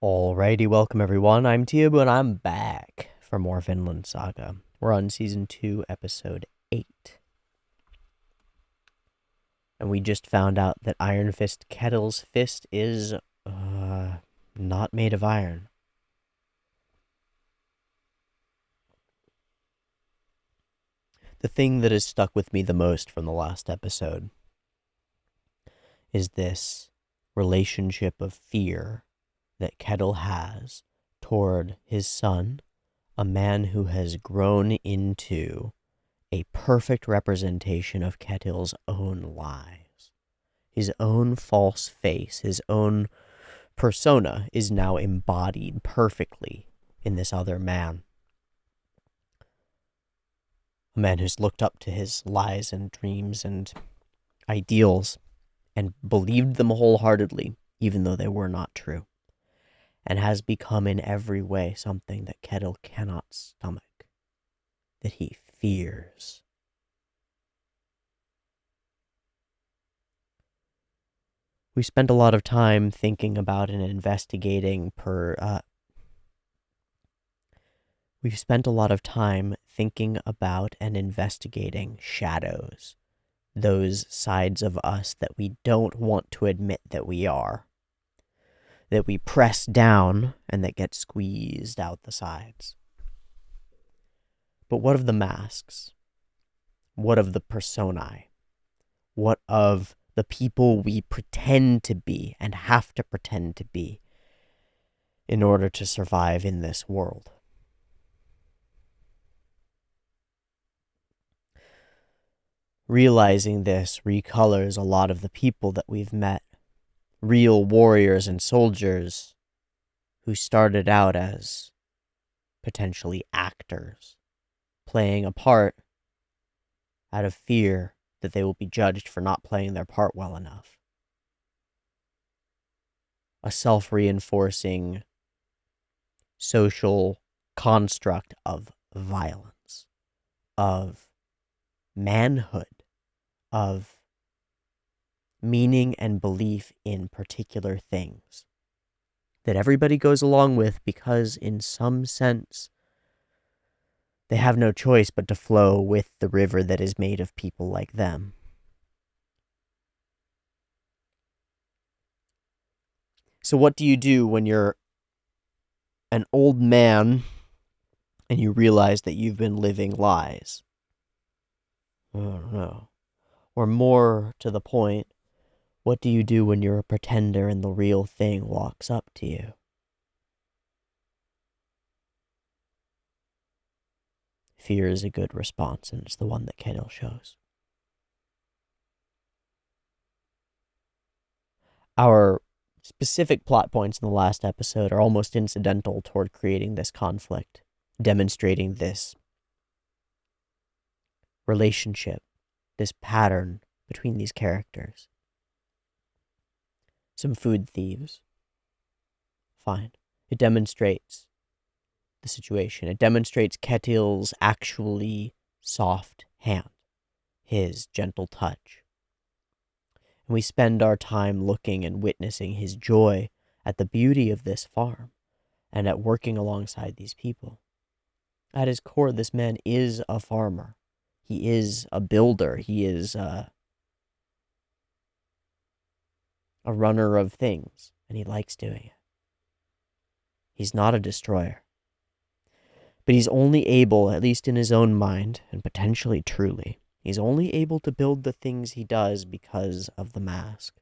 Alrighty, welcome everyone. I'm Teeaboo and I'm back for more Vinland Saga. We're on Season 2, Episode 8. And we just found out that Iron Fist Ketil's fist is, not made of iron. The thing that has stuck with me the most from the last episode is this relationship of fear that Ketil has toward his son, a man who has grown into a perfect representation of Ketil's own lies. His own false face, his own persona is now embodied perfectly in this other man. A man who's looked up to his lies and dreams and ideals and believed them wholeheartedly, even though they were not true, and has become in every way something that Ketil cannot stomach, that he fears. We spent a lot of time thinking about and investigating We've spent a lot of time thinking about and investigating shadows, those sides of us that we don't want to admit that we are, that we press down and that get squeezed out the sides. But what of the masks? What of the personae? What of the people we pretend to be and have to pretend to be in order to survive in this world? Realizing this recolors a lot of the people that we've met, real warriors and soldiers who started out as potentially actors, playing a part out of fear that they will be judged for not playing their part well enough. A self-reinforcing social construct of violence, of manhood, of meaning and belief in particular things that everybody goes along with because in some sense they have no choice but to flow with the river that is made of people like them. So what do you do when you're an old man and you realize that you've been living lies? I don't know. Or more to the point, what do you do when you're a pretender and the real thing walks up to you? Fear is a good response, and it's the one that Ketil shows. Our specific plot points in the last episode are almost incidental toward creating this conflict, demonstrating this relationship, this pattern between these characters. Some food thieves. Fine. It demonstrates the situation. It demonstrates Ketil's actually soft hand, his gentle touch. And we spend our time looking and witnessing his joy at the beauty of this farm and at working alongside these people. At his core, this man is a farmer. He is a builder. He is a runner of things, and he likes doing it. He's not a destroyer. But he's only able, at least in his own mind, and potentially truly, he's only able to build the things he does because of the mask.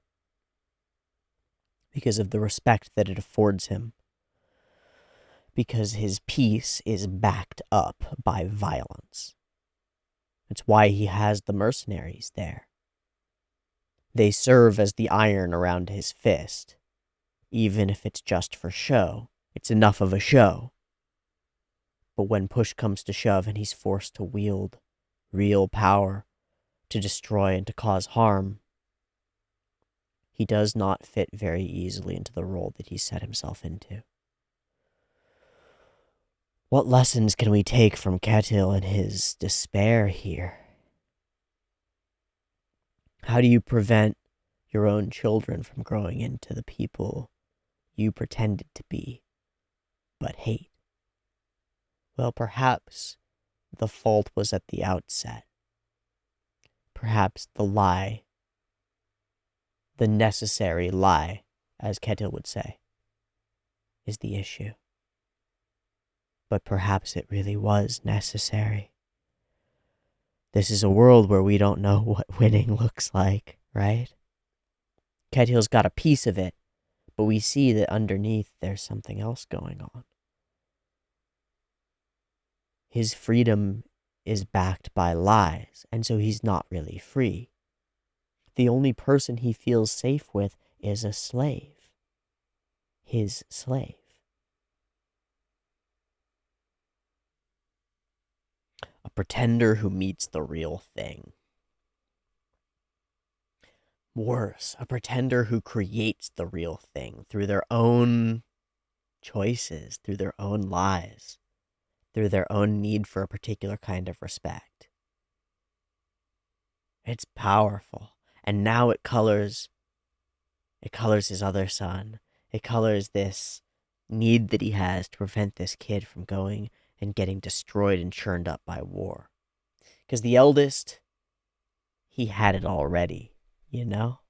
Because of the respect that it affords him. Because his peace is backed up by violence. It's why he has the mercenaries there. They serve as the iron around his fist. Even if it's just for show, it's enough of a show. But when push comes to shove and he's forced to wield real power to destroy and to cause harm, he does not fit very easily into the role that he set himself into. What lessons can we take from Ketil and his despair here? How do you prevent your own children from growing into the people you pretended to be, but hate. Well, perhaps the fault was at the outset. Perhaps the lie, the necessary lie, as Ketil would say, is the issue. But perhaps it really was necessary. This is a world where we don't know what winning looks like, right? Ketil's got a piece of it, but we see that underneath there's something else going on. His freedom is backed by lies, and so he's not really free. The only person he feels safe with is a slave. His slave. A pretender who meets the real thing. Worse, a pretender who creates the real thing through their own choices, through their own lies, through their own need for a particular kind of respect. It's powerful. And now it colors his other son. It colors this need that he has to prevent this kid from going and getting destroyed and churned up by war. Because the eldest, he had it already, you know?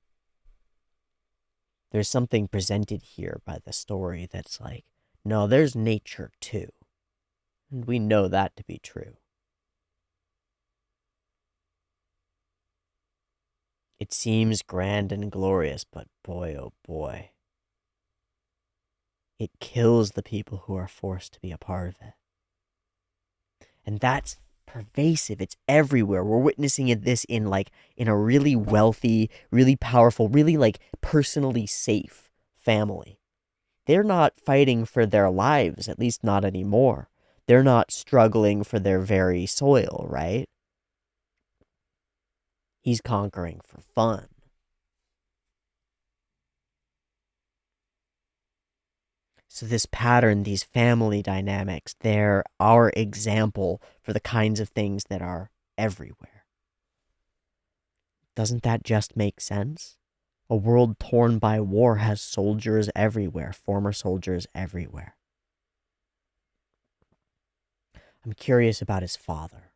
There's something presented here by the story that's like, no, there's nature too. And we know that to be true. It seems grand and glorious, but boy, oh boy. It kills the people who are forced to be a part of it. And that's pervasive. It's everywhere. We're witnessing this in a really wealthy, really powerful, really personally safe family. They're not fighting for their lives, at least not anymore. They're not struggling for their very soil, right? He's conquering for fun. So this pattern, these family dynamics, they're our example for the kinds of things that are everywhere. Doesn't that just make sense? A world torn by war has soldiers everywhere, former soldiers everywhere. I'm curious about his father.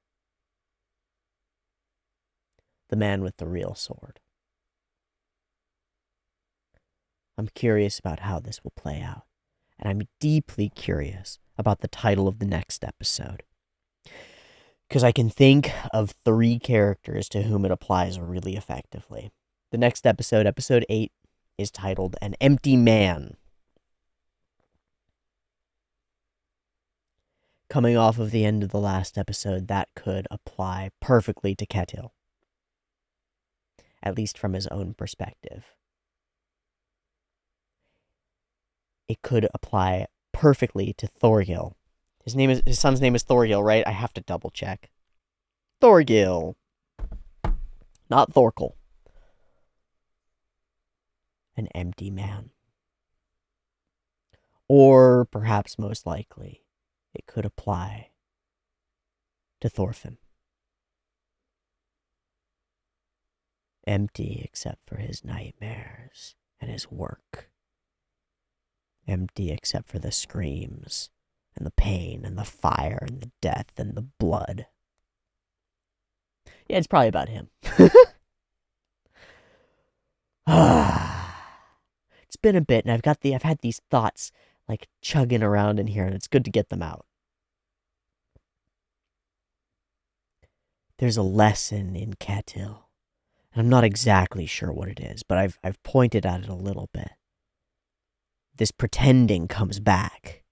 The man with the real sword. I'm curious about how this will play out. And I'm deeply curious about the title of the next episode. Because I can think of 3 characters to whom it applies really effectively. The next episode, episode 8, is titled An Empty Man. Coming off of the end of the last episode, that could apply perfectly to Ketil. At least from his own perspective. It could apply perfectly to Thorgil. His son's name is Thorgil, right? I have to double check. Thorgil. Not Thorkel. An empty man. Or perhaps most likely, it could apply to Thorfinn. Empty except for his nightmares and his work. Empty except for the screams and the pain and the fire and the death and the blood. Yeah, it's probably about him. It's been a bit, and I've had these thoughts chugging around in here, and it's good to get them out. There's a lesson in Ketil, and I'm not exactly sure what it is, but I've pointed at it a little bit. This pretending comes back.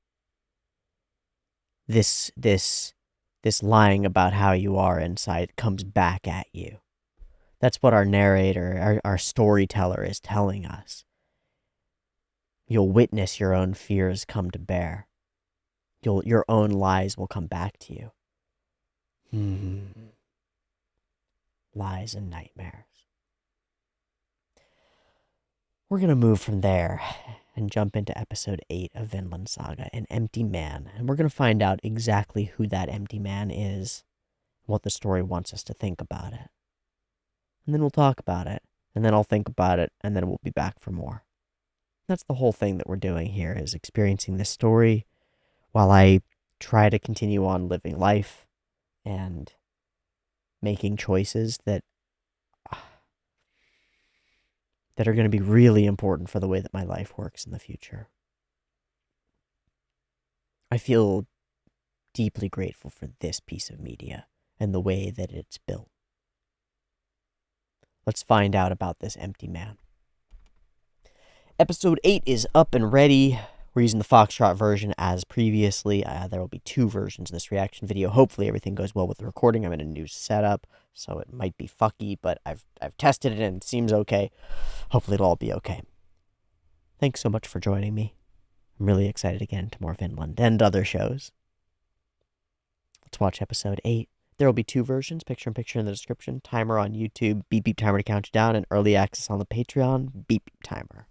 This lying about how you are inside comes back at you. That's what our narrator, our storyteller is telling us. You'll witness your own fears come to bear. Your own lies will come back to you. Lies and nightmares. We're going to move from there and jump into episode 8 of Vinland Saga, An Empty Man. And we're going to find out exactly who that empty man is, what the story wants us to think about it. And then we'll talk about it, and then I'll think about it, and then we'll be back for more. That's the whole thing that we're doing here, is experiencing this story while I try to continue on living life and making choices that are going to be really important for the way that my life works in the future. I feel deeply grateful for this piece of media and the way that it's built. Let's find out about this empty man. Episode 8 is up and ready. We're using the Foxtrot version as previously. There will be 2 versions of this reaction video. Hopefully everything goes well with the recording. I'm in a new setup, so it might be fucky, but I've tested it and it seems okay. Hopefully it'll all be okay. Thanks so much for joining me. I'm really excited again to more Vinland and other shows. Let's watch episode 8. There will be 2 versions, picture-in-picture in the description, timer on YouTube, beep beep timer to count you down, and early access on the Patreon, beep beep timer.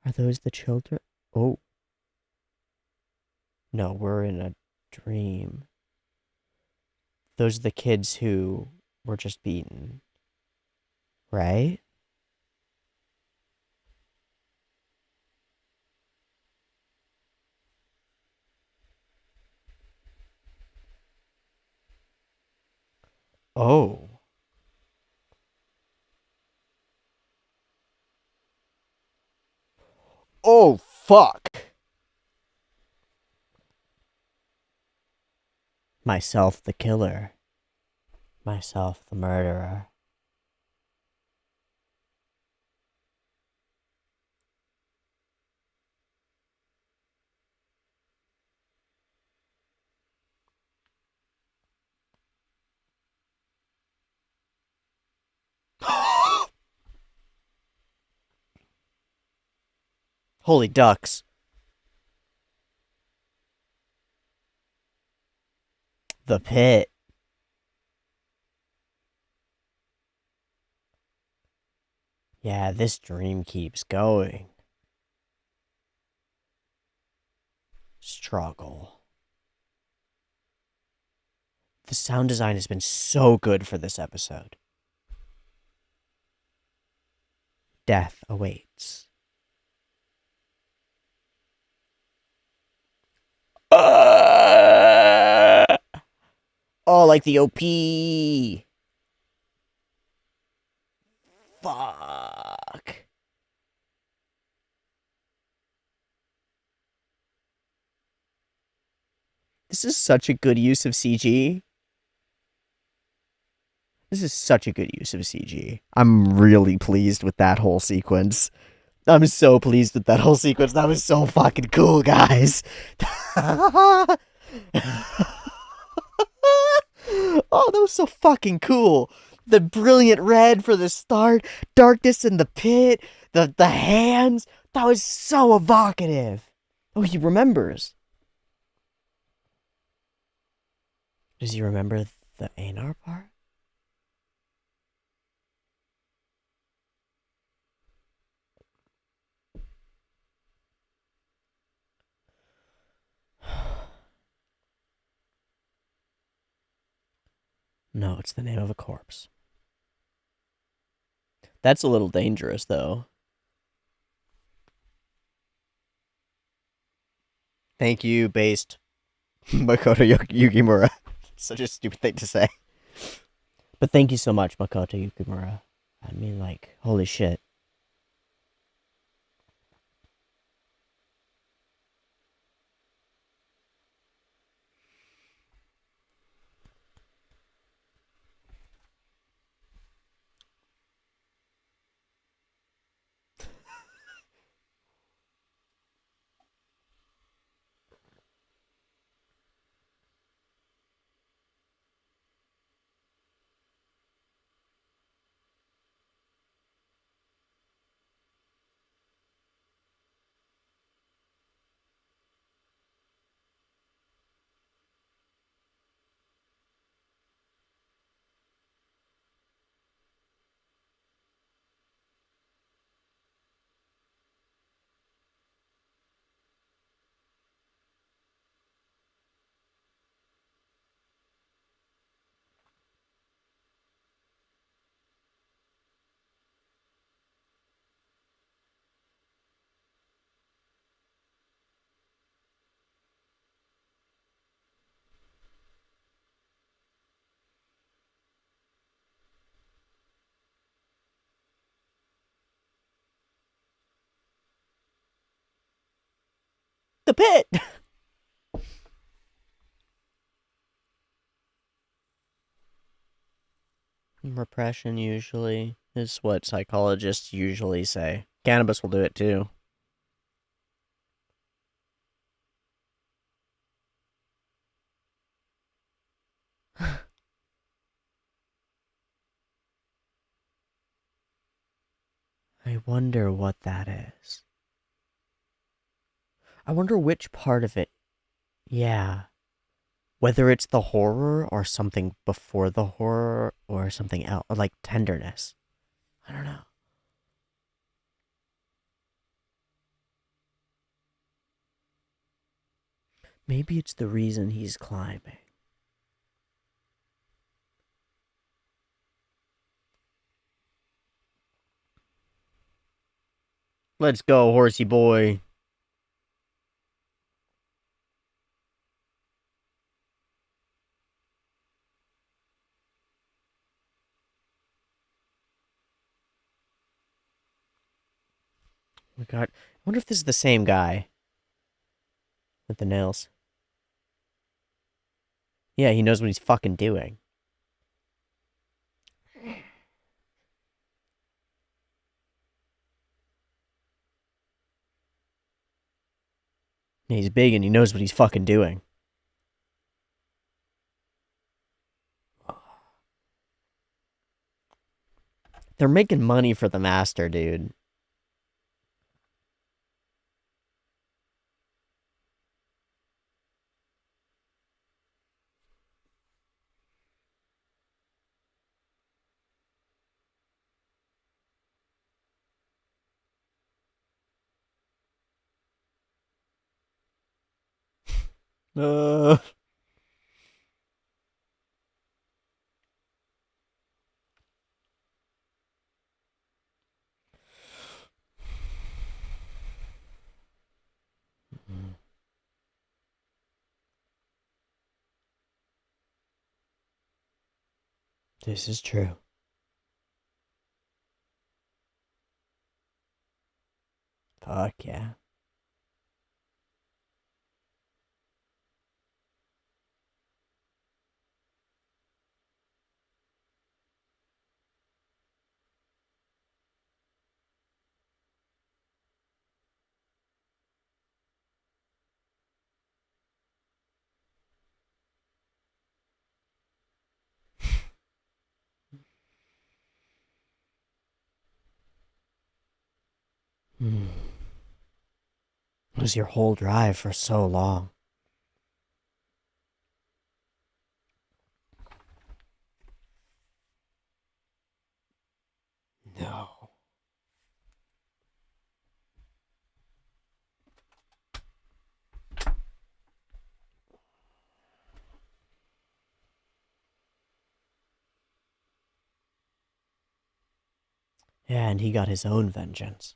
Are those the children? Oh. No, we're in a dream. Those are the kids who were just beaten. Right? Oh. Oh, fuck. Myself the killer. Myself the murderer. Holy ducks. The pit. Yeah, this dream keeps going. Struggle. The sound design has been so good for this episode. Death awaits. Oh, like the OP. Fuck. This is such a good use of CG. This is such a good use of CG. I'm really pleased with that whole sequence. I'm so pleased with that whole sequence. That was so fucking cool, guys. Oh, that was so fucking cool. The brilliant red for the start, darkness in the pit, the hands. That was so evocative. Oh, he remembers. Does he remember the Anar part? No, it's the name of a corpse. That's a little dangerous, though. Thank you, based Makoto Yukimura. Such a stupid thing to say. But thank you so much, Makoto Yukimura. I mean, like, holy shit. the pit! Repression usually is what psychologists usually say. Cannabis will do it too. I wonder what that is. I wonder which part of it. Yeah. Whether it's the horror or something before the horror or something else, or like tenderness. I don't know. Maybe it's the reason he's climbing. Let's go, horsey boy. Oh my god. I wonder if this is the same guy with the nails. Yeah, he knows what he's fucking doing. He's big and he knows what he's fucking doing. They're making money for the master, dude. Uh... This is true. Fuck yeah. It was your whole drive for so long. No. Yeah, and he got his own vengeance.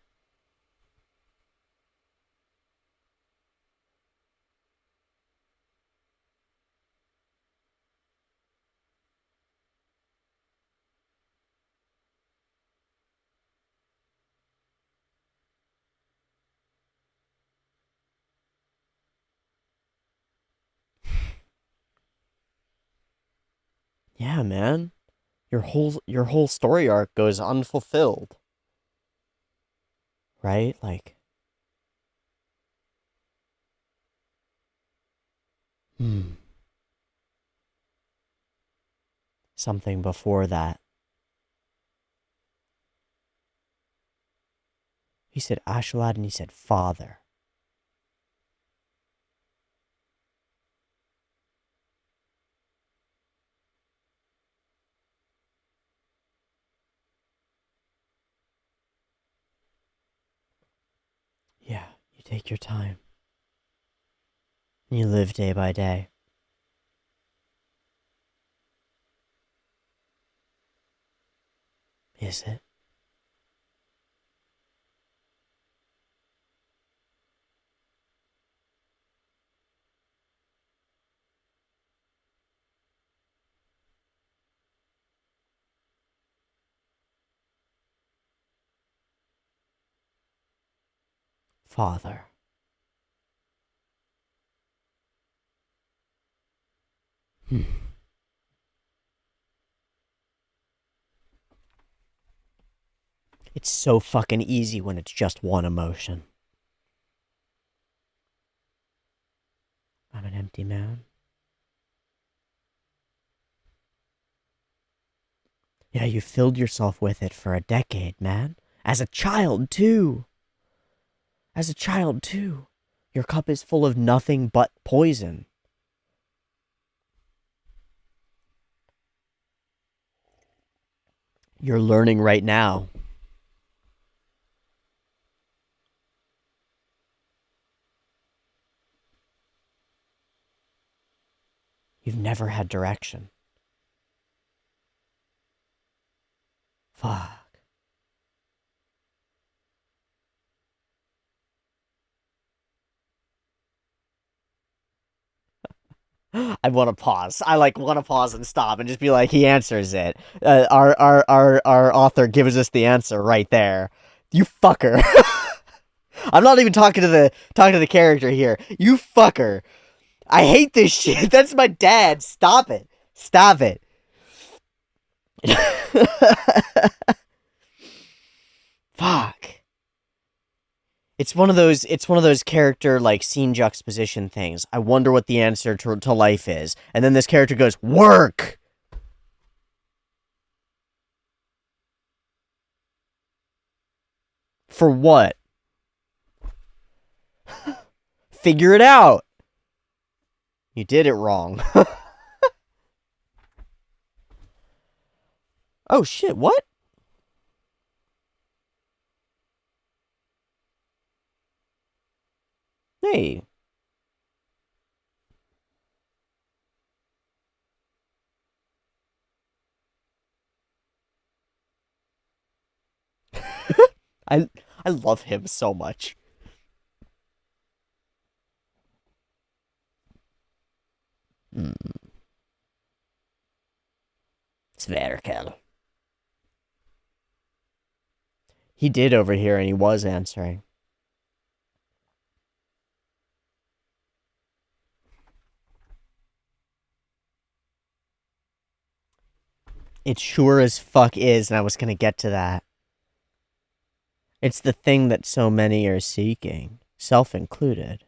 Yeah, man. Your whole story arc goes unfulfilled. Right? Like something before that. He said Ashalad and he said father. Yeah, you take your time. You live day by day. Is it? Father. It's so fucking easy when it's just one emotion. I'm an empty man. Yeah, you filled yourself with it for a decade, man. As a child, too. As a child, too. Your cup is full of nothing but poison. You're learning right now. You've never had direction. Fuck. I want to pause. I want to pause and stop and just be like, he answers it. Our author gives us the answer right there. You fucker. I'm not even talking to the character here. You fucker. I hate this shit. That's my dad. Stop it. Stop it. Fuck. It's one of those character like scene juxtaposition things. I wonder what the answer to life is. And then this character goes, "Work." For what? Figure it out. You did it wrong. Oh shit, what? Hey. I I love him so much. Sverkel. He did overhear and he was answering. It sure as fuck is, and I was gonna get to that. It's the thing that so many are seeking, self included.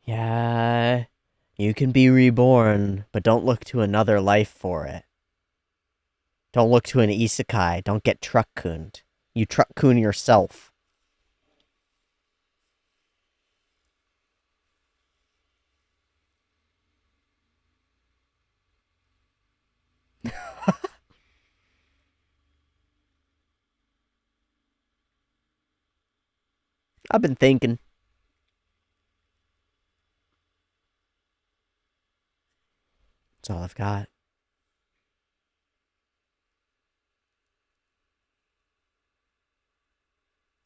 Yeah, you can be reborn, but don't look to another life for it. Don't look to an isekai. Don't get truck-cooned. You truck-coon yourself. I've been thinking. That's all I've got.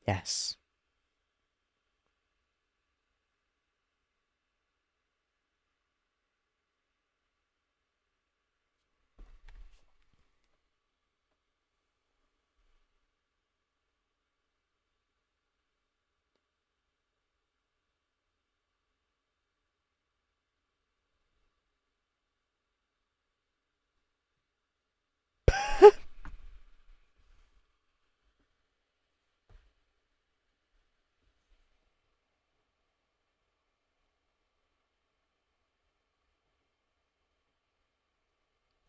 Yes.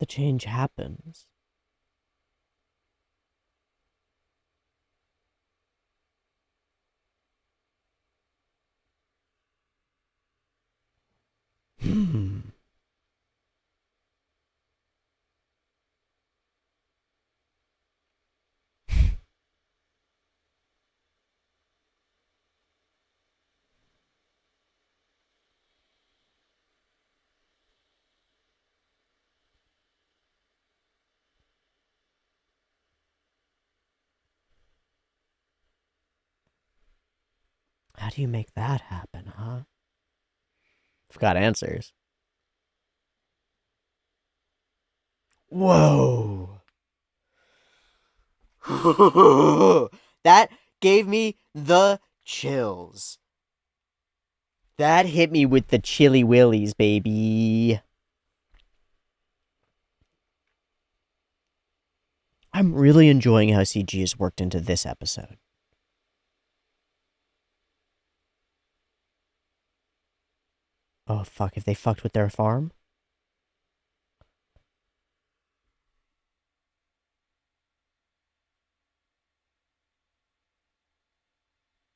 The change happens. How do you make that happen, huh? I've got answers. Whoa. That gave me the chills. That hit me with the chilly willies, baby. I'm really enjoying how CG has worked into this episode. Oh, fuck. If they fucked with their farm?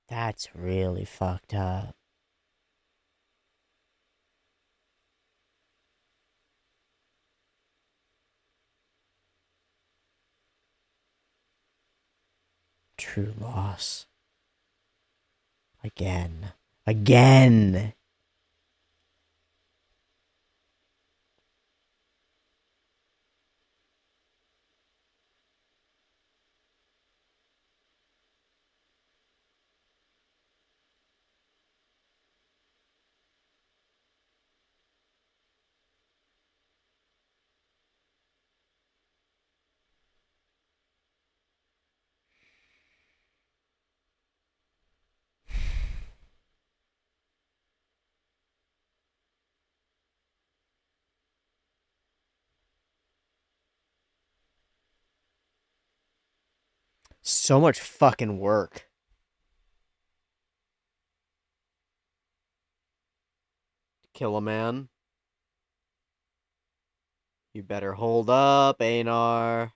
That's really fucked up. True loss. Again. Again! So much fucking work. Kill a man. You better hold up, Einar.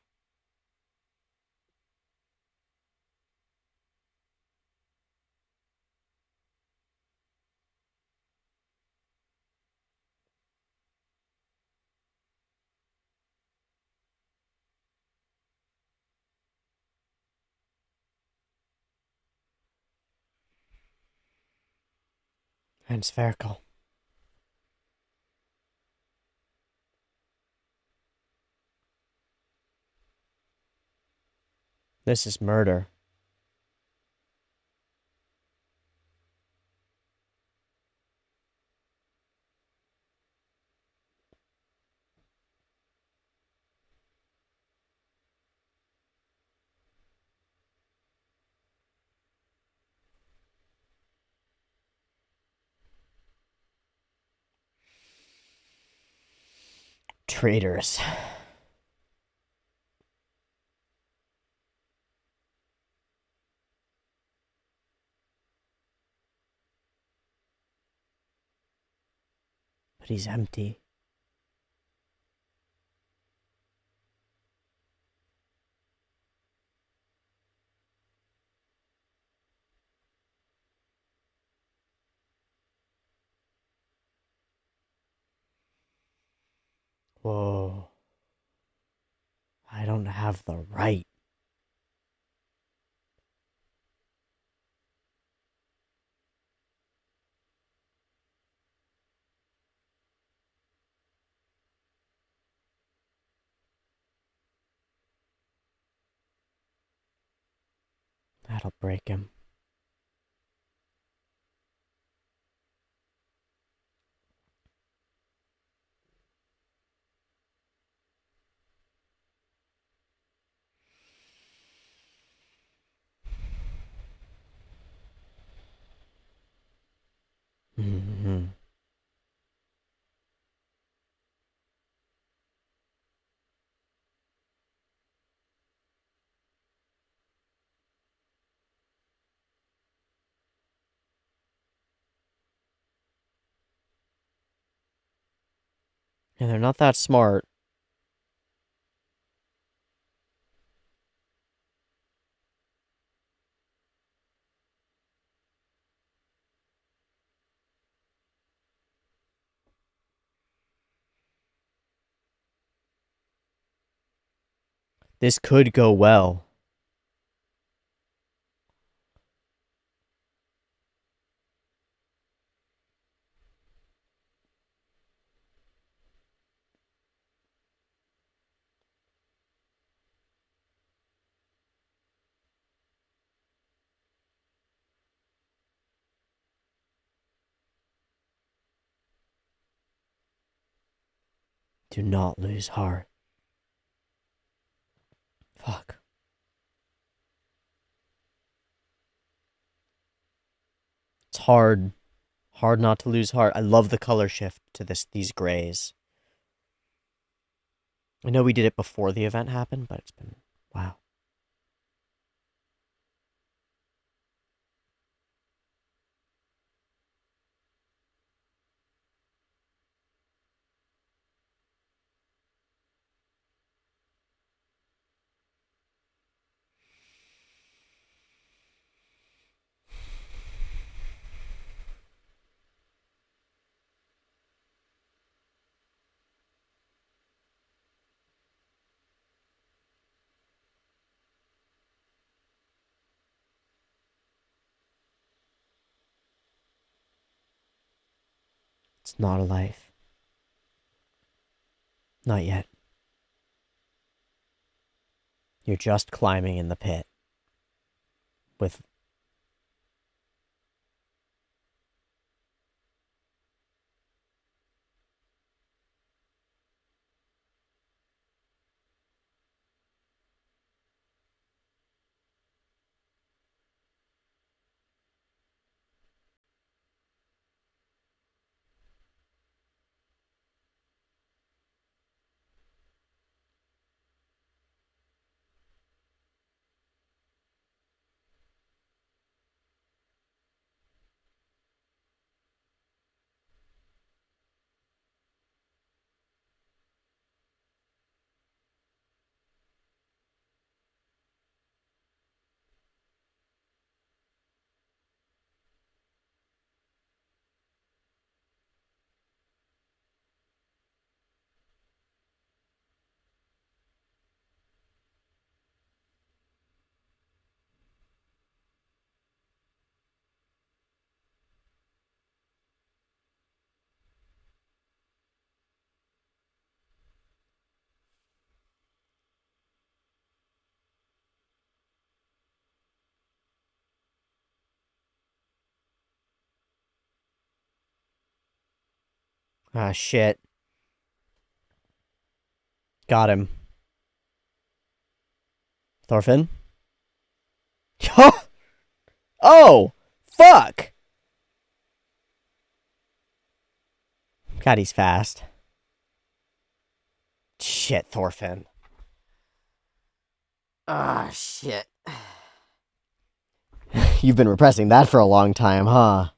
And spherical. This is murder. Traitors. But he's empty. Whoa. I don't have the right. That'll break him. Mm-hmm. And they're not that smart. This could go well. Do not lose heart. hard not to lose heart. I love the color shift to these grays. I know we did it before the event happened, but it's been, wow. It's not a life. Not yet. You're just climbing in the pit. With... Ah, shit. Got him. Thorfinn? Oh! Fuck! God, he's fast. Shit, Thorfinn. Ah, shit. You've been repressing that for a long time, huh?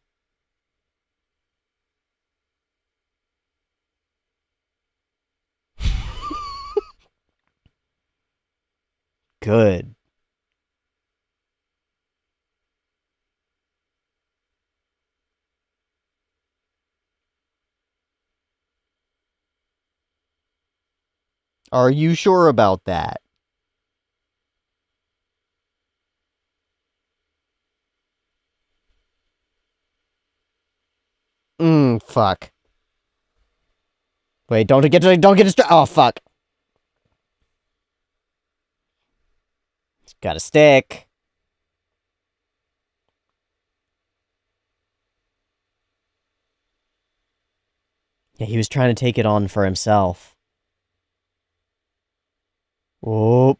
Good. Are you sure about that? Fuck. Wait, don't get distracted. Oh, fuck. It's gotta stick. Yeah, he was trying to take it on for himself. Oh.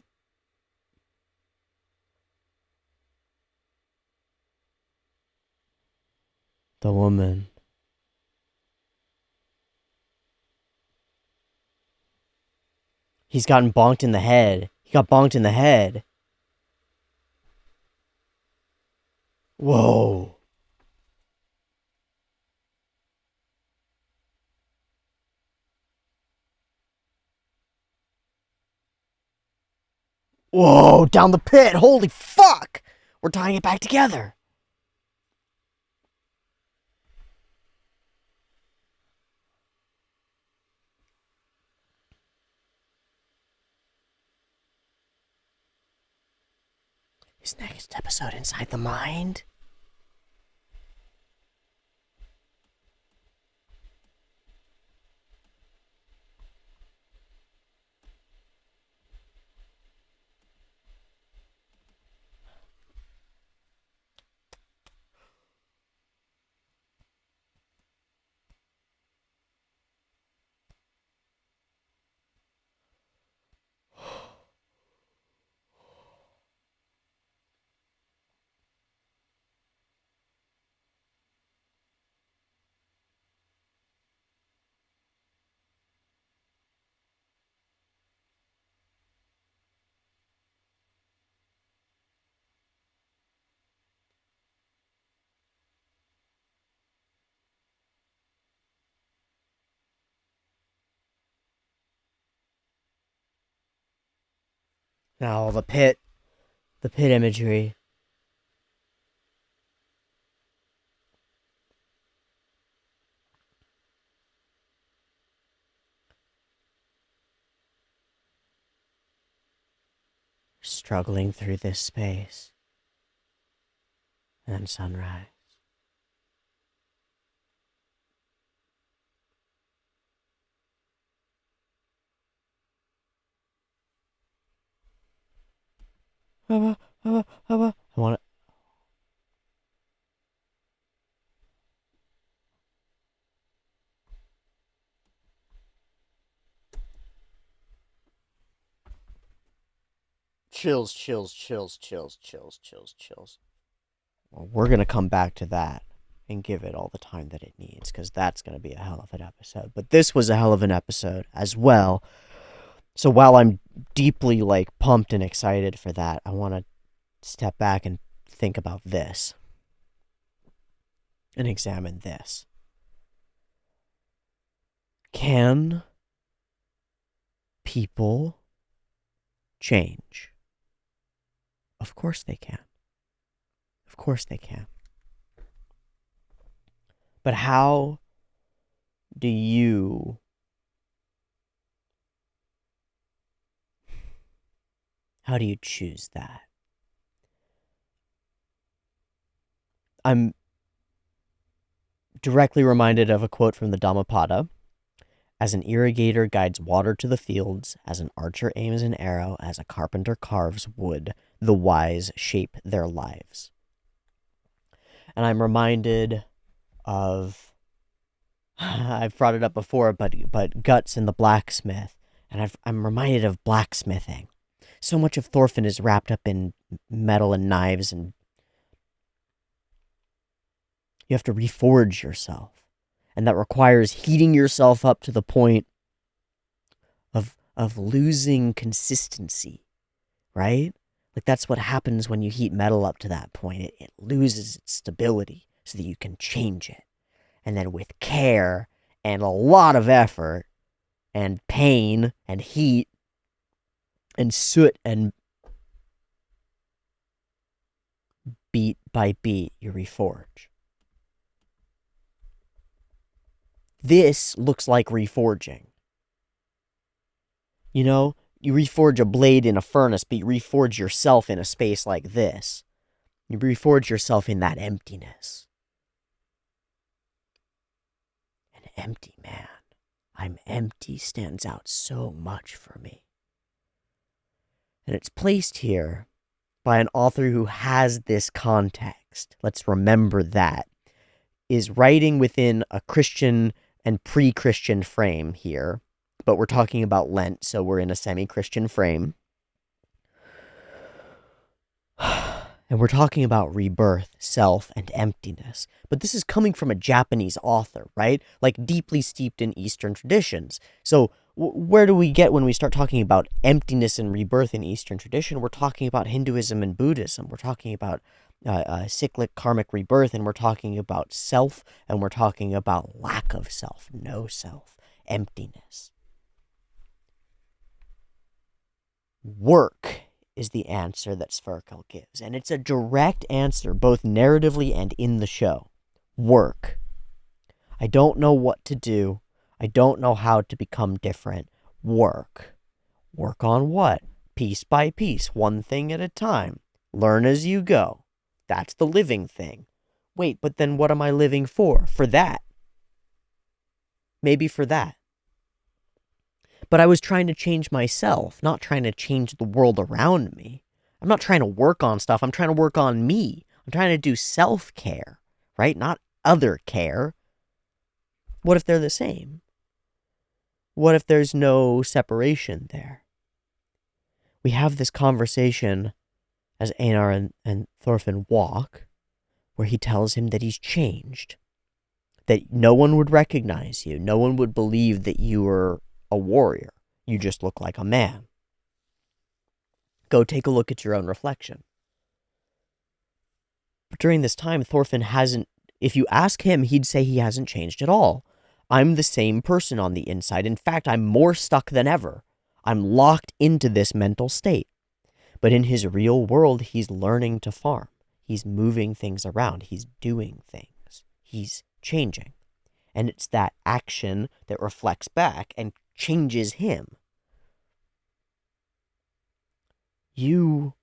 The woman. He's gotten bonked in the head. He got bonked in the head. Whoa. Whoa, down the pit. Holy fuck. We're tying it back together. Is next episode inside the mind? Now the pit imagery. Struggling through this space. And then sunrise. I want it. Chills. Well, we're going to come back to that and give it all the time that it needs, because that's going to be a hell of an episode. But this was a hell of an episode as well. So while I'm deeply, pumped and excited for that, I want to step back and think about this. And examine this. Can people change? Of course they can. Of course they can. But how do you choose that? I'm directly reminded of a quote from the Dhammapada. As an irrigator guides water to the fields, as an archer aims an arrow, as a carpenter carves wood, the wise shape their lives. And I'm reminded of, I've brought it up before, but Guts and the blacksmith. And I'm reminded of blacksmithing. So much of Thorfinn is wrapped up in metal and knives, and you have to reforge yourself. And that requires heating yourself up to the point of losing consistency, right? That's what happens when you heat metal up to that point. It loses its stability so that you can change it. And then with care and a lot of effort and pain and heat and soot and beat by beat, you reforge. This looks like reforging. You know, you reforge a blade in a furnace, but you reforge yourself in a space like this. You reforge yourself in that emptiness. An empty man. I'm empty stands out so much for me. And it's placed here by an author who has this context. Let's remember that. Is writing within a Christian and pre-Christian frame here, but we're talking about Lent, so we're in a semi-Christian frame. And we're talking about rebirth, self, and emptiness. But this is coming from a Japanese author, right? Deeply steeped in Eastern traditions. So where do we get when we start talking about emptiness and rebirth in Eastern tradition? We're talking about Hinduism and Buddhism. We're talking about cyclic karmic rebirth, and we're talking about self, and we're talking about lack of self, no self, emptiness. Work is the answer that Sverkel gives, and it's a direct answer, both narratively and in the show. Work. I don't know what to do. I don't know how to become different. Work. Work on what? Piece by piece, one thing at a time. Learn as you go. That's the living thing. Wait, but then what am I living for? For that. Maybe for that. But I was trying to change myself, not trying to change the world around me. I'm not trying to work on stuff. I'm trying to work on me. I'm trying to do self-care, right? Not other care. What if they're the same? What if there's no separation there? We have this conversation as Einar and Thorfinn walk, where he tells him that he's changed, that no one would recognize you, no one would believe that you were a warrior, you just look like a man. Go take a look at your own reflection. But during this time, Thorfinn hasn't, if you ask him, he'd say he hasn't changed at all. I'm the same person on the inside. In fact, I'm more stuck than ever. I'm locked into this mental state. But in his real world, he's learning to farm. He's moving things around. He's doing things. He's changing. And it's that action that reflects back and changes him. You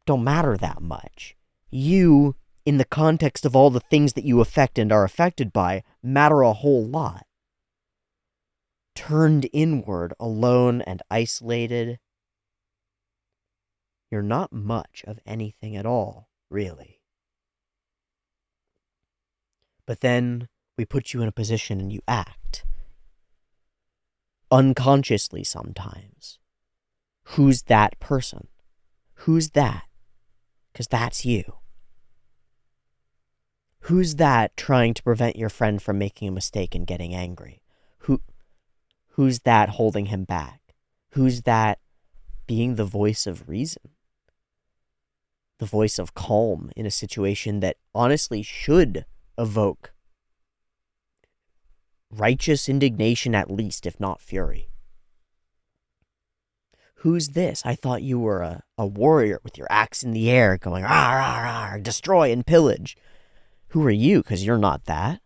don't matter that much. You, in the context of all the things that you affect and are affected by, matter a whole lot. Turned inward, alone and isolated, you're not much of anything at all, really. But then we put you in a position and you act. Unconsciously sometimes. Who's that person? Who's that? Because that's you. Who's that trying to prevent your friend from making a mistake and getting angry? Who's that holding him back? Who's that being the voice of reason? The voice of calm in a situation that honestly should evoke righteous indignation at least, if not fury. Who's this? I thought you were a warrior with your axe in the air going, rah, rah, rah, destroy and pillage. Who are you? Because you're not that.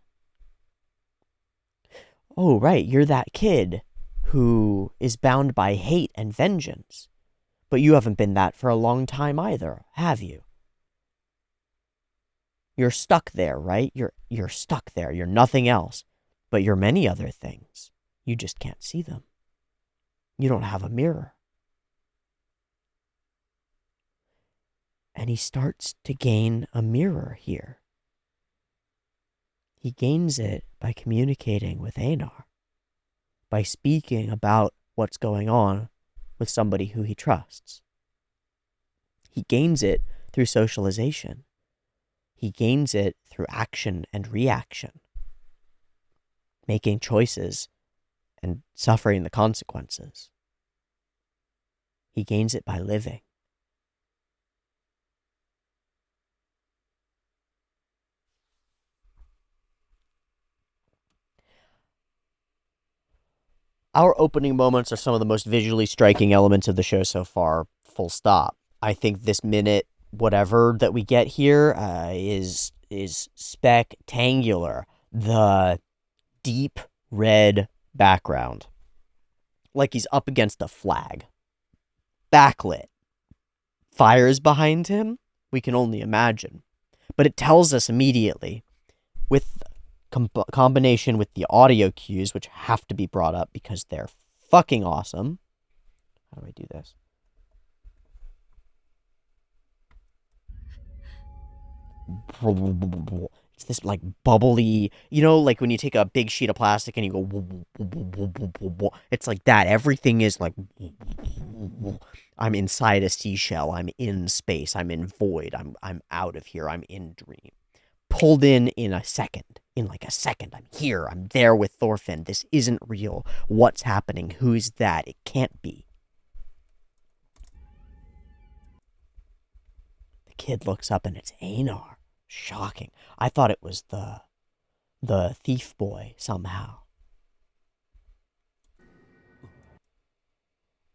Oh, right, you're that kid who is bound by hate and vengeance. But you haven't been that for a long time either, have you? You're stuck there, right? You're stuck there. You're nothing else. But you're many other things. You just can't see them. You don't have a mirror. And he starts to gain a mirror here. He gains it by communicating with Einar. By speaking about what's going on with somebody who he trusts. He gains it through socialization. He gains it through action and reaction. Making choices and suffering the consequences. He gains it by living. Our opening moments are some of the most visually striking elements of the show so far, full stop. I think this minute whatever that we get here is spectacular. The deep red background. Like he's up against a flag. Backlit. Fires behind him? We can only imagine. But it tells us immediately, with combination with the audio cues, which have to be brought up because they're fucking awesome. How do I do this? It's this like bubbly, you know, like when you take a big sheet of plastic and you go, it's like that. Everything is like, I'm inside a seashell. I'm in space. I'm in void. I'm out of here. I'm in dream. Pulled in a second. In like a second. I'm here. I'm there with Thorfinn. This isn't real. What's happening? Who's that? It can't be. The kid looks up and it's Einar. Shocking. I thought it was the thief boy somehow.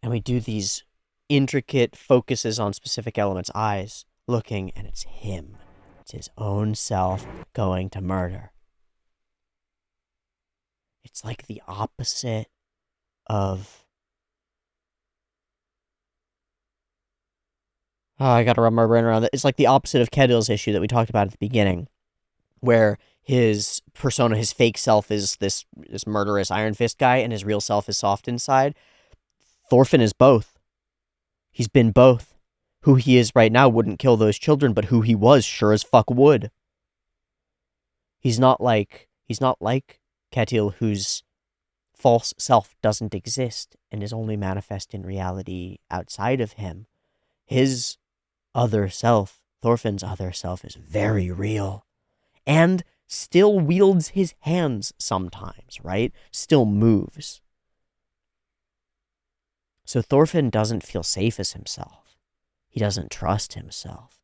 And we do these intricate focuses on specific elements. Eyes looking, and it's him. It's his own self going to murder. It's like the opposite of... Oh, I gotta wrap my brain around that. It's like the opposite of Kedil's issue that we talked about at the beginning, where his persona, his fake self is this murderous Iron Fist guy, and his real self is soft inside. Thorfinn is both. He's been both. Who he is right now wouldn't kill those children, but who he was sure as fuck would. He's not like Ketil, whose false self doesn't exist and is only manifest in reality outside of him. His other self, Thorfinn's other self, is very real. And still wields his hands sometimes, right? Still moves. So Thorfinn doesn't feel safe as himself. He doesn't trust himself.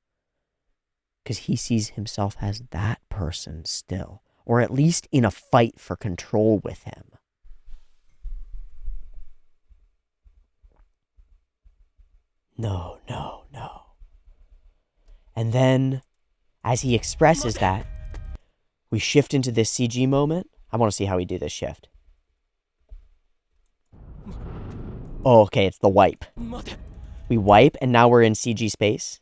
Because he sees himself as that person still. Or at least in a fight for control with him. No, no, no. And then, as he expresses that, we shift into this CG moment. I want to see how we do this shift. Oh, okay, it's the wipe. We wipe, and now we're in CG space.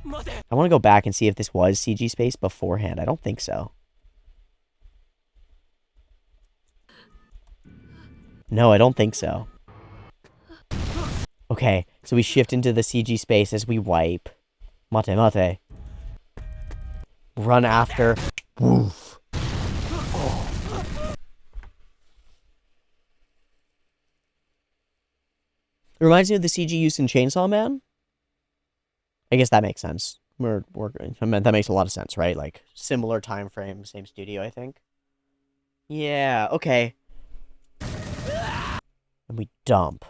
I want to go back and see if this was CG space beforehand. I don't think so. No, I don't think so. Okay, so we shift into the CG space as we wipe. Mate, mate. Run after. Woof. Oh. It reminds me of the CG used in Chainsaw Man. I guess that makes sense. That makes a lot of sense, right? Like, similar time frame, same studio, I think. Yeah, okay. And we dump.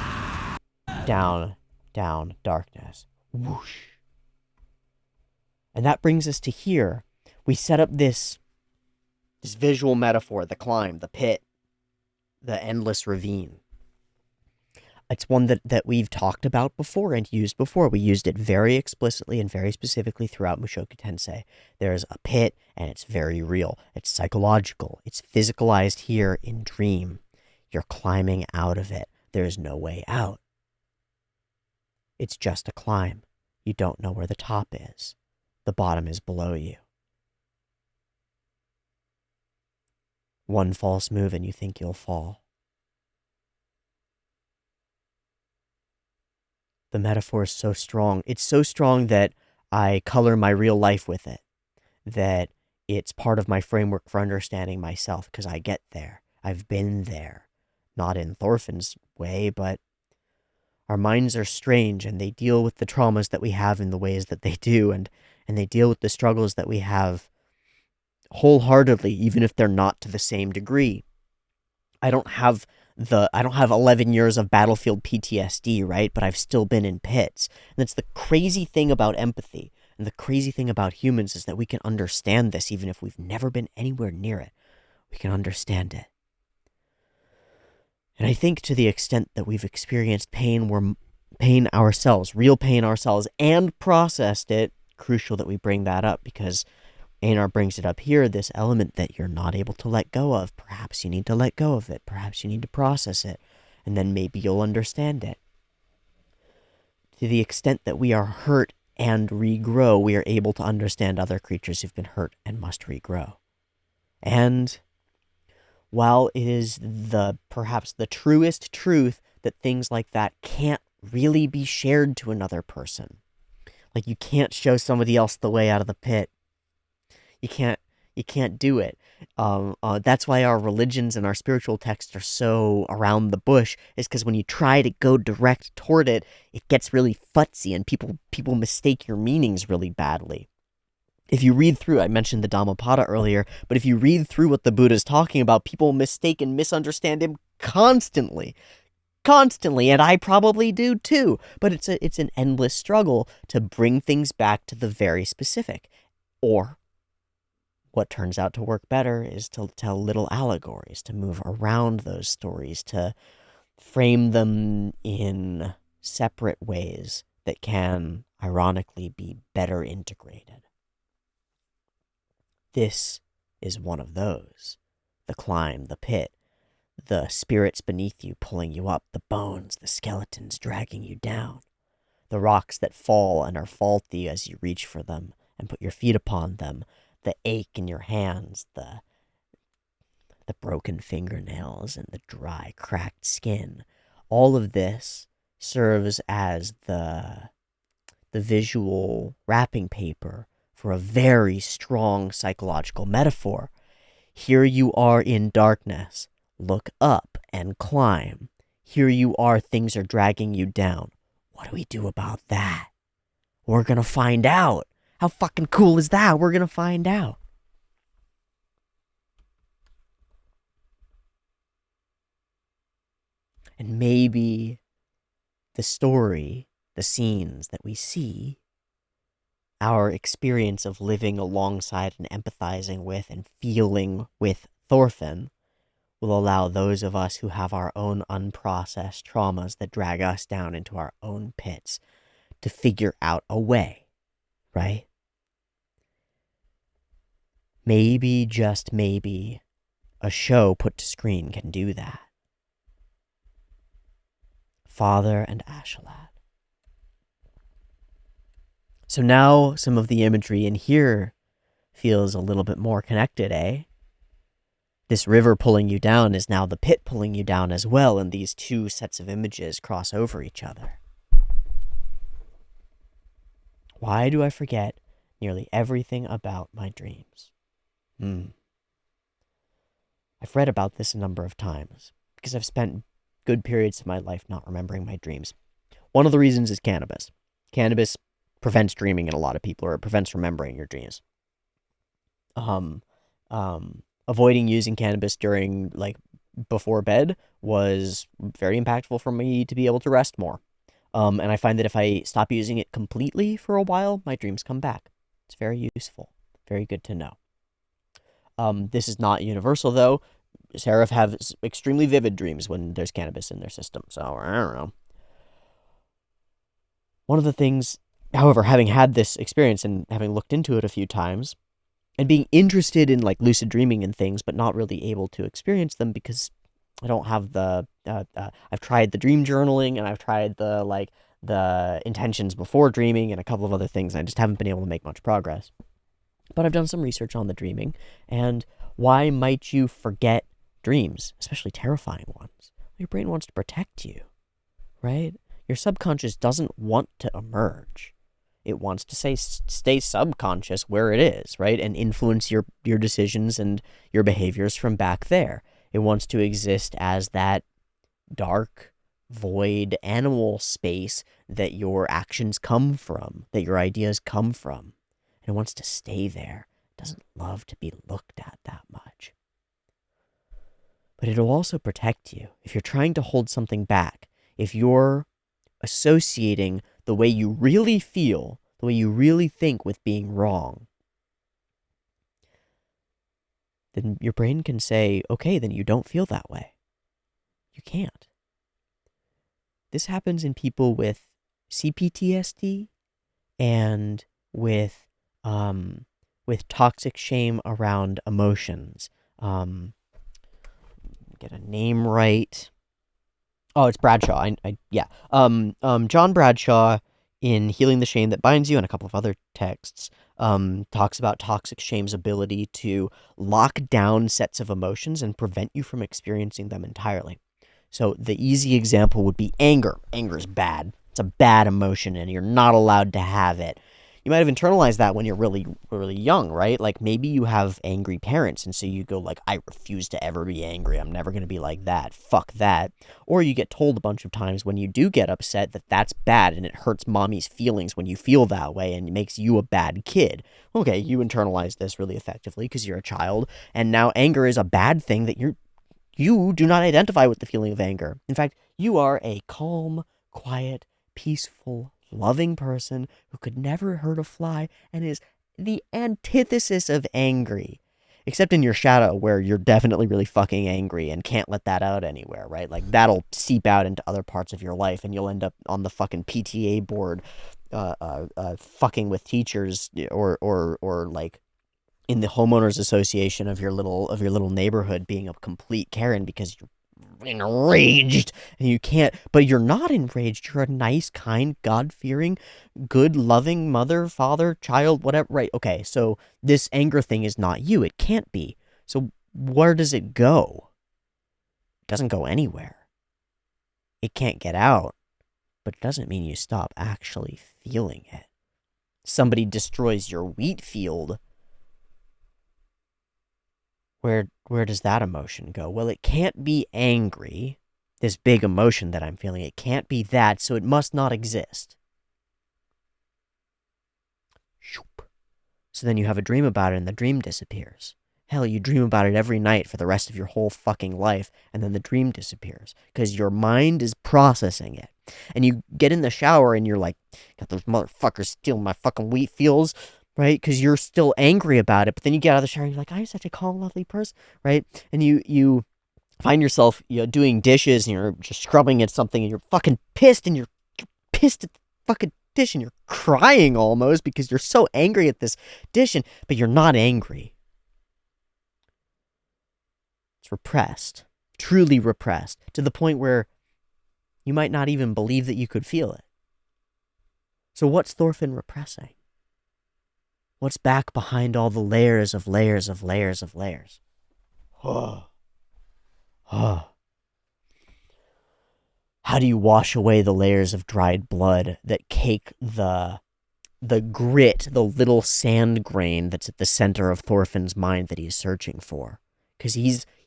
Down, down, darkness. Whoosh. And that brings us to here. We set up this visual metaphor, the climb, the pit, the endless ravine. It's one that we've talked about before and used before. We used it very explicitly and very specifically throughout Mushoku Tensei. There's a pit, and it's very real. It's psychological. It's physicalized here in Dream. You're climbing out of it. There's no way out. It's just a climb. You don't know where the top is. The bottom is below you. One false move and you think you'll fall. The metaphor is so strong. It's so strong that I color my real life with it. That it's part of my framework for understanding myself because I get there. I've been there. Not in Thorfinn's way, but our minds are strange and they deal with the traumas that we have in the ways that they do, and they deal with the struggles that we have wholeheartedly, even if they're not to the same degree. I don't have 11 years of battlefield PTSD, right? But I've still been in pits. And that's the crazy thing about empathy. And the crazy thing about humans is that we can understand this even if we've never been anywhere near it. We can understand it. And I think to the extent that we've experienced pain ourselves, real pain ourselves, and processed it, crucial that we bring that up because Einar brings it up here, this element that you're not able to let go of. Perhaps you need to let go of it. Perhaps you need to process it. And then maybe you'll understand it. To the extent that we are hurt and regrow, we are able to understand other creatures who've been hurt and must regrow. And while it is perhaps the truest truth that things like that can't really be shared to another person. Like, you can't show somebody else the way out of the pit. You can't do it. That's why our religions and our spiritual texts are so around the bush, is because when you try to go direct toward it, it gets really futzy and people mistake your meanings really badly. If you read through, I mentioned the Dhammapada earlier, but if you read through what the Buddha's talking about, people mistake and misunderstand him constantly, and I probably do too. But it's an endless struggle to bring things back to the very specific. Or what turns out to work better is to tell little allegories, to move around those stories, to frame them in separate ways that can, ironically, be better integrated. This is one of those. The climb, the pit, the spirits beneath you pulling you up, the bones, the skeletons dragging you down, the rocks that fall and are faulty as you reach for them and put your feet upon them, the ache in your hands, the broken fingernails and the dry, cracked skin. All of this serves as the visual wrapping paper for a very strong psychological metaphor. Here you are in darkness. Look up and climb. Here you are, things are dragging you down. What do we do about that? We're gonna find out. How fucking cool is that? We're gonna find out. And maybe the story, the scenes that we see, our experience of living alongside and empathizing with and feeling with Thorfinn will allow those of us who have our own unprocessed traumas that drag us down into our own pits to figure out a way, right? Maybe, just maybe, a show put to screen can do that. Father and Ashalad. So now some of the imagery in here feels a little bit more connected, eh? This river pulling you down is now the pit pulling you down as well, and these two sets of images cross over each other. Why do I forget nearly everything about my dreams? I've read about this a number of times, because I've spent good periods of my life not remembering my dreams. One of the reasons is cannabis. Cannabis prevents dreaming in a lot of people, or it prevents remembering your dreams. Avoiding using cannabis during, before bed was very impactful for me to be able to rest more. And I find that if I stop using it completely for a while, my dreams come back. It's very useful. Very good to know. This is not universal, though. Seraph have extremely vivid dreams when there's cannabis in their system, so I don't know. One of the things, however, having had this experience and having looked into it a few times, and being interested in, lucid dreaming and things, but not really able to experience them because I don't have the, I've tried the dream journaling, and I've tried the intentions before dreaming and a couple of other things, and I just haven't been able to make much progress. But I've done some research on the dreaming, and why might you forget dreams, especially terrifying ones? Your brain wants to protect you, right? Your subconscious doesn't want to emerge. It wants to stay subconscious where it is, right? And influence your decisions and your behaviors from back there. It wants to exist as that dark, void animal space that your actions come from, that your ideas come from. And it wants to stay there. It doesn't love to be looked at that much. But it'll also protect you. If you're trying to hold something back, if you're associating the way you really feel, the way you really think with being wrong, then your brain can say, okay, then you don't feel that way. You can't. This happens in people with CPTSD and with toxic shame around emotions. Get a name right. Oh, it's Bradshaw. John Bradshaw, in Healing the Shame That Binds You and a couple of other texts, talks about toxic shame's ability to lock down sets of emotions and prevent you from experiencing them entirely. So the easy example would be anger. Anger is bad. It's a bad emotion, and you're not allowed to have it. You might have internalized that when you're really, really young, right? Maybe you have angry parents, and so you go I refuse to ever be angry. I'm never going to be like that. Fuck that. Or you get told a bunch of times when you do get upset that that's bad, and it hurts mommy's feelings when you feel that way, and it makes you a bad kid. Okay, you internalize this really effectively because you're a child, and now anger is a bad thing that you do not identify with the feeling of anger. In fact, you are a calm, quiet, peaceful, loving person who could never hurt a fly and is the antithesis of angry, except in your shadow where you're definitely really fucking angry and can't let that out anywhere, right? That'll seep out into other parts of your life, and you'll end up on the fucking PTA board fucking with teachers or in the homeowners association of your little neighborhood, being a complete Karen because you're enraged and you can't. But you're not enraged. You're a nice, kind, God-fearing, good, loving mother, father, child, whatever, right? Okay, so this anger thing is not you. It can't be. So where does it go? It doesn't go anywhere. It can't get out, but it doesn't mean you stop actually feeling it. Somebody destroys your wheat field. Where does that emotion go? Well, it can't be angry, this big emotion that I'm feeling. It can't be that, so it must not exist. So then you have a dream about it, and the dream disappears. Hell, you dream about it every night for the rest of your whole fucking life, and then the dream disappears, because your mind is processing it. And you get in the shower, and you're like, got those motherfuckers stealing my fucking wheat fields, right? Because you're still angry about it, but then you get out of the shower and you're like, I'm such a calm, lovely person, right? And you find yourself doing dishes, and you're just scrubbing at something, and you're fucking pissed, and you're pissed at the fucking dish, and you're crying almost because you're so angry at this dish, but you're not angry. It's repressed, truly repressed, to the point where you might not even believe that you could feel it. So what's Thorfinn repressing? What's back behind all the layers of layers of layers of layers? How do you wash away the layers of dried blood that cake the grit, the little sand grain that's at the center of Thorfinn's mind that he's searching for? Because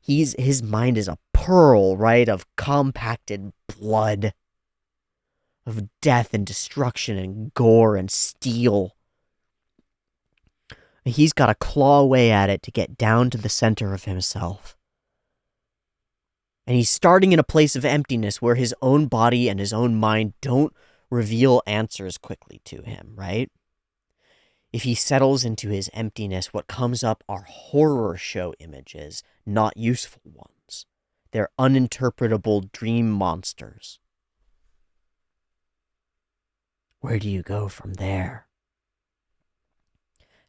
his mind is a pearl, right, of compacted blood, of death and destruction and gore and steel. He's got to claw away at it to get down to the center of himself. And he's starting in a place of emptiness where his own body and his own mind don't reveal answers quickly to him, right? If he settles into his emptiness, what comes up are horror show images, not useful ones. They're uninterpretable dream monsters. Where do you go from there?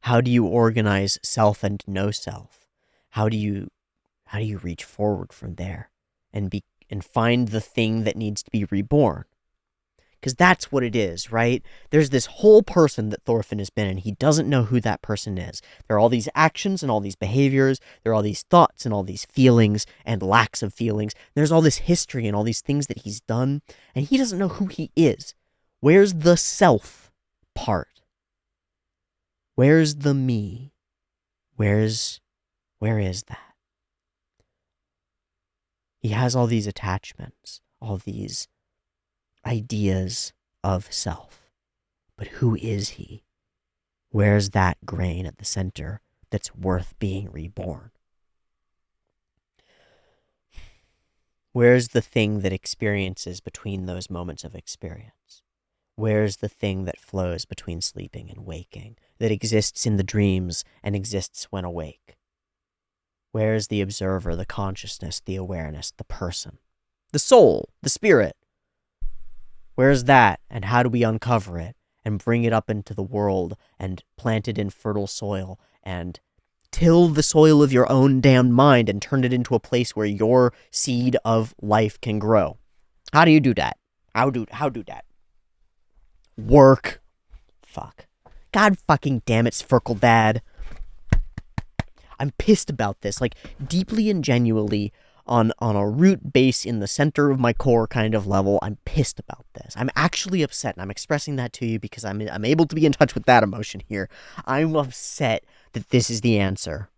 How do you organize self and no self? How do you reach forward from there and find the thing that needs to be reborn? Because that's what it is, right? There's this whole person that Thorfinn has been, and he doesn't know who that person is. There are all these actions and all these behaviors. There are all these thoughts and all these feelings and lacks of feelings. There's all this history and all these things that he's done, and he doesn't know who he is. Where's the self part? Where's the me? Where is that? He has all these attachments, all these ideas of self. But who is he? Where's that grain at the center that's worth being reborn? Where's the thing that experiences between those moments of experience? Where's the thing that flows between sleeping and waking, that exists in the dreams and exists when awake? Where's the observer, the consciousness, the awareness, the person, the soul, the spirit? Where's that, and how do we uncover it and bring it up into the world and plant it in fertile soil and till the soil of your own damned mind and turn it into a place where your seed of life can grow? How do you do that? How do that? Work. Fuck. God fucking damn it, Sfirkle Dad. I'm pissed about this, like, deeply and genuinely, on a root base in the center of my core kind of level. I'm pissed about this. I'm actually upset, and I'm expressing that to you because I'm able to be in touch with that emotion here. I'm upset that this is the answer.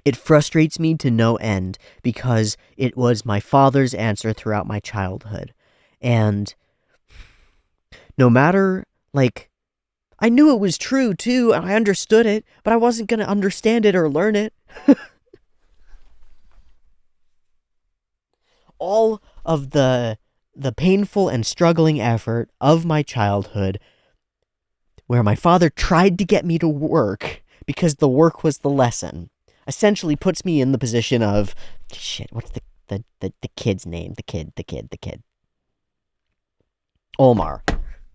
It frustrates me to no end because it was my father's answer throughout my childhood. And no matter, like, I knew it was true too, and I understood it, but I wasn't going to understand it or learn it. All of the painful and struggling effort of my childhood, where my father tried to get me to work because the work was the lesson, essentially puts me in the position of, shit, what's the kid's name? The kid. Olmar.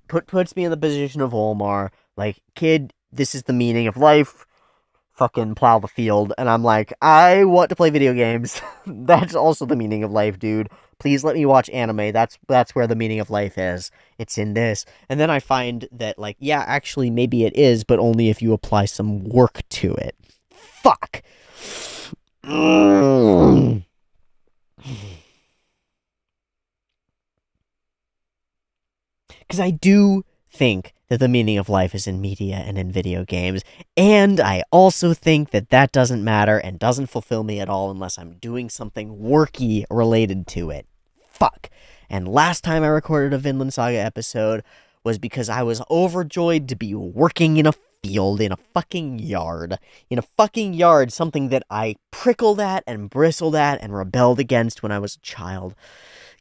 Puts me in the position of Olmar, like, kid, this is the meaning of life, fucking plow the field. And I'm like, I want to play video games. That's also the meaning of life, dude. Please let me watch anime. That's where the meaning of life is. It's in this. And then I find that, like, yeah, actually, maybe it is, but only if you apply some work to it. Fuck. Because I do think that the meaning of life is in media and in video games, and I also think that that doesn't matter and doesn't fulfill me at all unless I'm doing something worky related to it. Fuck. And last time I recorded a Vinland Saga episode was because I was overjoyed to be working in a field, in a fucking yard. In a fucking yard, something that I prickled at and bristled at and rebelled against when I was a child.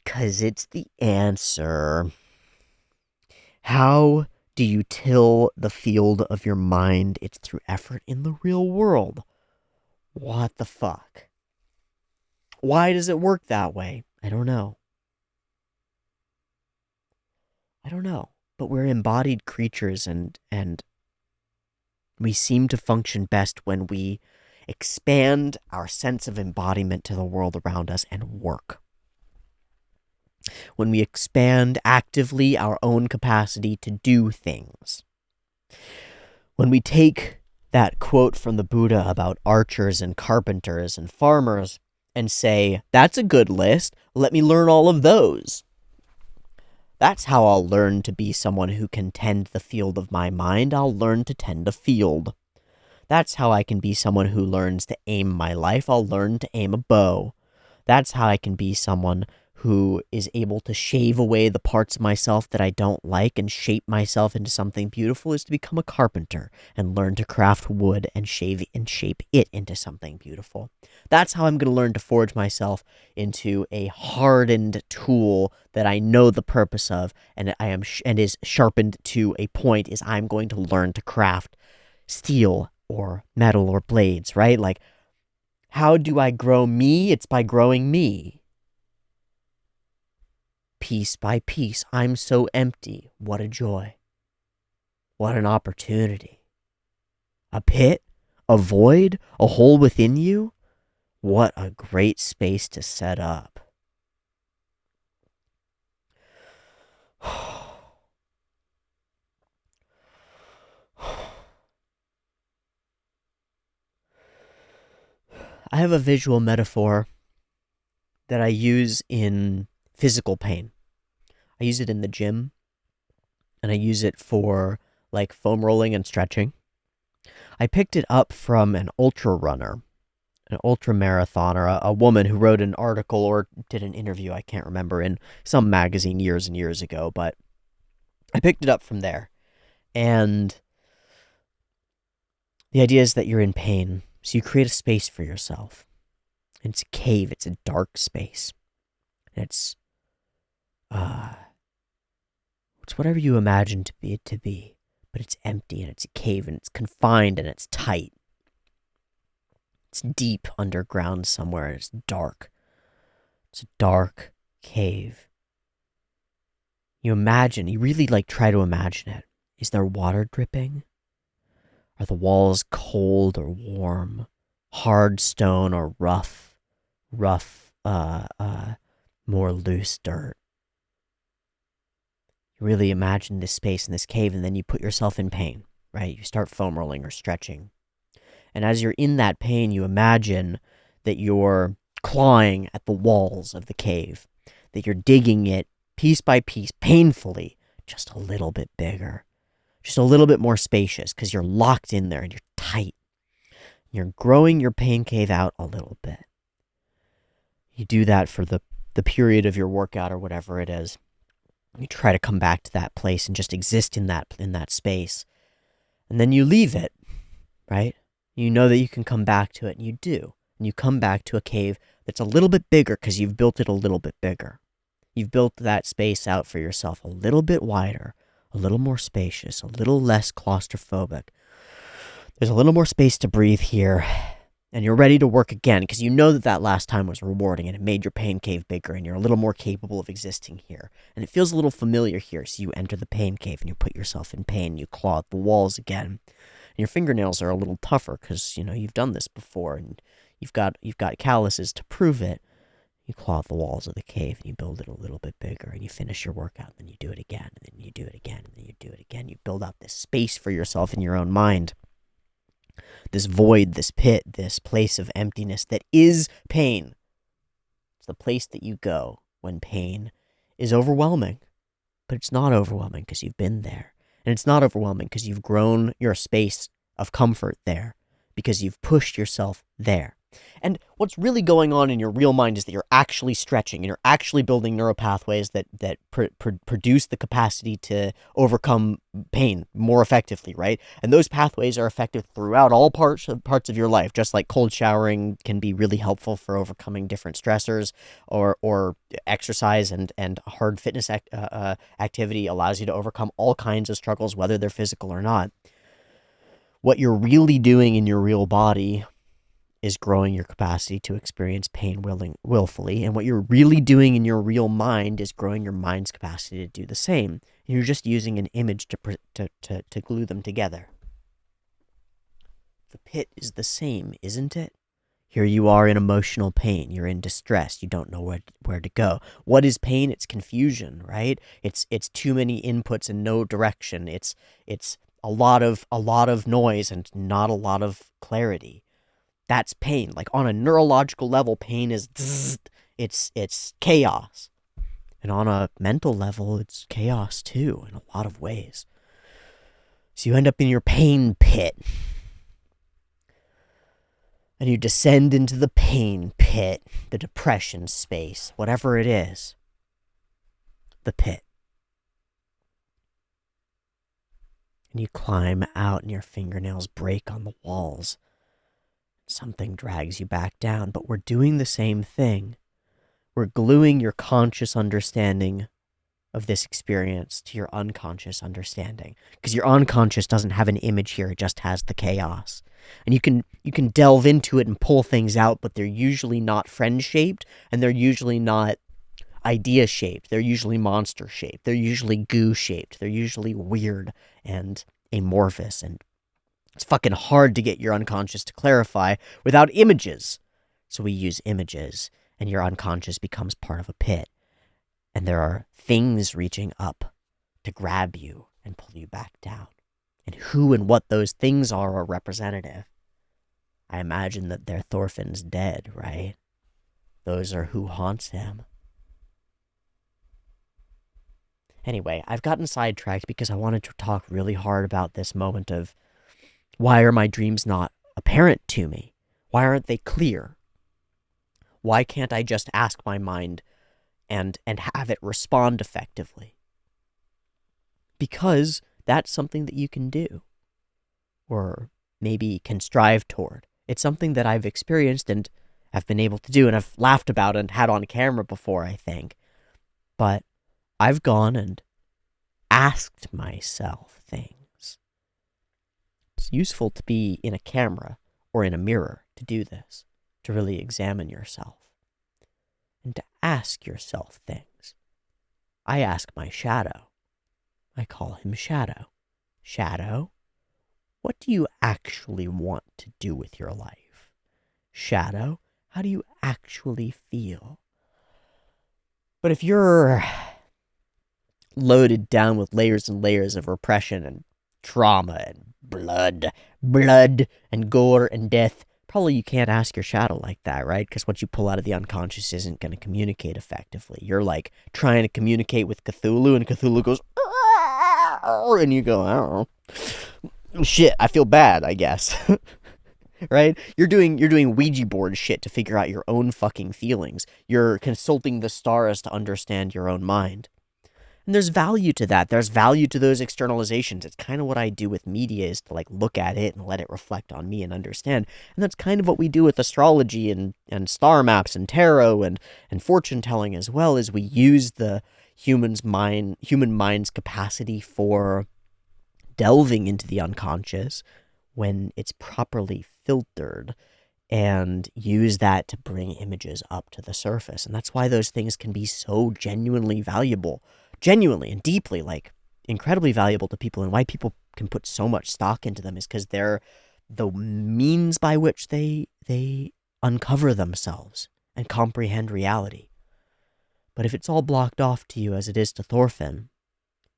'Cause it's the answer. How do you till the field of your mind? It's through effort in the real world. What the fuck? Why does it work that way? I don't know. I don't know. But we're embodied creatures, and we seem to function best when we expand our sense of embodiment to the world around us and work. When we expand actively our own capacity to do things. When we take that quote from the Buddha about archers and carpenters and farmers and say, that's a good list, let me learn all of those. That's how I'll learn to be someone who can tend the field of my mind. I'll learn to tend a field. That's how I can be someone who learns to aim my life. I'll learn to aim a bow. That's how I can be someone who is able to shave away the parts of myself that I don't like and shape myself into something beautiful, is to become a carpenter and learn to craft wood and shape it into something beautiful. That's how I'm going to learn to forge myself into a hardened tool that I know the purpose of, and and is sharpened to a point. Is I'm going to learn to craft steel or metal or blades, right? Like, how do I grow me? It's by growing me. Piece by piece, I'm so empty. What a joy. What an opportunity. A pit? A void? A hole within you? What a great space to set up. I have a visual metaphor that I use in physical pain. I use it in the gym, and I use it for like foam rolling and stretching. I picked it up from an ultra runner, an ultra marathoner, a woman who wrote an article or did an interview, I can't remember, in some magazine years and years ago, but I picked it up from there. And the idea is that you're in pain, so you create a space for yourself. And it's a cave, it's a dark space. And it's whatever you imagine it to be, but it's empty and it's a cave and it's confined and it's tight. It's deep underground somewhere and it's dark. It's a dark cave. You really try to imagine it. Is there water dripping? Are the walls cold or warm? Hard stone or rough, more loose dirt? You really imagine this space in this cave, and then you put yourself in pain, right? You start foam rolling or stretching. And as you're in that pain, you imagine that you're clawing at the walls of the cave, that you're digging it piece by piece, painfully, just a little bit bigger, just a little bit more spacious, because you're locked in there and you're tight. You're growing your pain cave out a little bit. You do that for the period of your workout or whatever it is. You try to come back to that place and just exist in that space. And then you leave it, right? You know that you can come back to it, and you do. And you come back to a cave that's a little bit bigger because you've built it a little bit bigger. You've built that space out for yourself a little bit wider, a little more spacious, a little less claustrophobic. There's a little more space to breathe here, and you're ready to work again because you know that last time was rewarding and it made your pain cave bigger, and you're a little more capable of existing here. And it feels a little familiar here, so you enter the pain cave and you put yourself in pain. You claw at the walls again. And your fingernails are a little tougher because, you've done this before and you've got calluses to prove it. You claw at the walls of the cave and you build it a little bit bigger, and you finish your workout, and then you do it again, and then you do it again, and then you do it again. You build out this space for yourself in your own mind. This void, this pit, this place of emptiness that is pain. It's the place that you go when pain is overwhelming. But it's not overwhelming because you've been there. And it's not overwhelming because you've grown your space of comfort there, because you've pushed yourself there. And what's really going on in your real mind is that you're actually stretching, and you're actually building neuropathways that produce the capacity to overcome pain more effectively, right? And those pathways are effective throughout all parts of your life, just like cold showering can be really helpful for overcoming different stressors, or exercise and hard fitness activity allows you to overcome all kinds of struggles, whether they're physical or not. What you're really doing in your real body is growing your capacity to experience pain willfully, and what you're really doing in your real mind is growing your mind's capacity to do the same. And you're just using an image to glue them together. The pit is the same, isn't it? Here you are in emotional pain. You're in distress. You don't know where to go. What is pain? It's confusion, right? It's too many inputs and no direction. It's a lot of noise and not a lot of clarity. That's pain. Like on a neurological level, pain is it's chaos. And on a mental level, it's chaos too in a lot of ways. So you end up in your pain pit. And you descend into the pain pit, the depression space, whatever it is. The pit. And you climb out and your fingernails break on the walls. Something drags you back down, but we're doing the same thing. We're gluing your conscious understanding of this experience to your unconscious understanding. Because your unconscious doesn't have an image here, it just has the chaos. And you can delve into it and pull things out, but they're usually not friend-shaped, and they're usually not idea-shaped. They're usually monster-shaped. They're usually goo-shaped. They're usually weird and amorphous, and it's fucking hard to get your unconscious to clarify without images. So we use images, and your unconscious becomes part of a pit. And there are things reaching up to grab you and pull you back down. And who and what those things are representative. I imagine that they're Thorfinn's dead, right? Those are who haunts him. Anyway, I've gotten sidetracked because I wanted to talk really hard about this moment of why are my dreams not apparent to me? Why aren't they clear? Why can't I just ask my mind and have it respond effectively? Because that's something that you can do. Or maybe can strive toward. It's something that I've experienced and have been able to do, and I've laughed about and had on camera before, I think. But I've gone and asked myself things. It's useful to be in a camera or in a mirror to do this, to really examine yourself. And to ask yourself things. I ask my shadow. I call him Shadow. Shadow, what do you actually want to do with your life? Shadow, how do you actually feel? But if you're loaded down with layers and layers of repression and trauma and blood and gore and death, probably you can't ask your shadow like that, right? Because what you pull out of the unconscious isn't going to communicate effectively. You're like trying to communicate with Cthulhu, and Cthulhu goes, and you go, I don't know. Shit, I feel bad, I guess. Right? You're doing Ouija board shit to figure out your own fucking feelings. You're consulting the stars to understand your own mind. And there's value to that. There's value to those externalizations. It's kind of what I do with media, is to like look at it and let it reflect on me and understand. And that's kind of what we do with astrology and star maps and tarot and fortune telling as well, is we use the human mind's capacity for delving into the unconscious when it's properly filtered, and use that to bring images up to the surface. And that's why those things can be so genuinely valuable. Genuinely and deeply, like, incredibly valuable to people, and why people can put so much stock into them is because they're the means by which they uncover themselves and comprehend reality. But if it's all blocked off to you as it is to Thorfinn,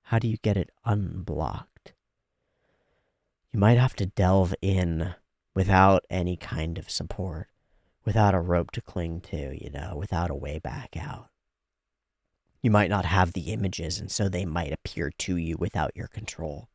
how do you get it unblocked? You might have to delve in without any kind of support, without a rope to cling to, without a way back out. You might not have the images, and so they might appear to you without your control.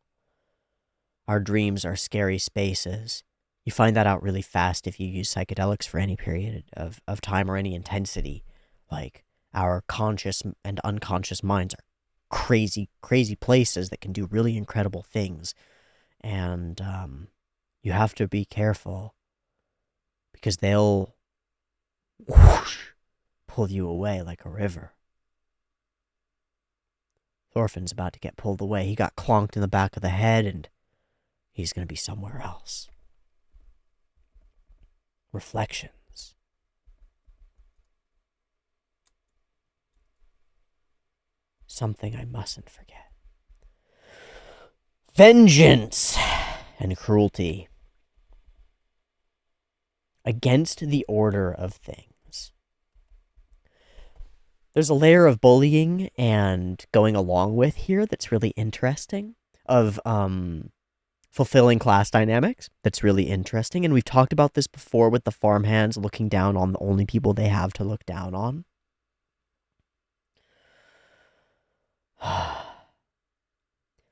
Our dreams are scary spaces. You find that out really fast if you use psychedelics for any period of time or any intensity. Like, our conscious and unconscious minds are crazy, crazy places that can do really incredible things. And you have to be careful, because they'll whoosh, pull you away like a river. Thorfinn's about to get pulled away. He got clonked in the back of the head, and he's going to be somewhere else. reflections. Something I mustn't forget. Vengeance and cruelty. Against the order of things. There's a layer of bullying and going along with here that's really interesting. Of fulfilling class dynamics that's really interesting. And we've talked about this before with the farmhands looking down on the only people they have to look down on.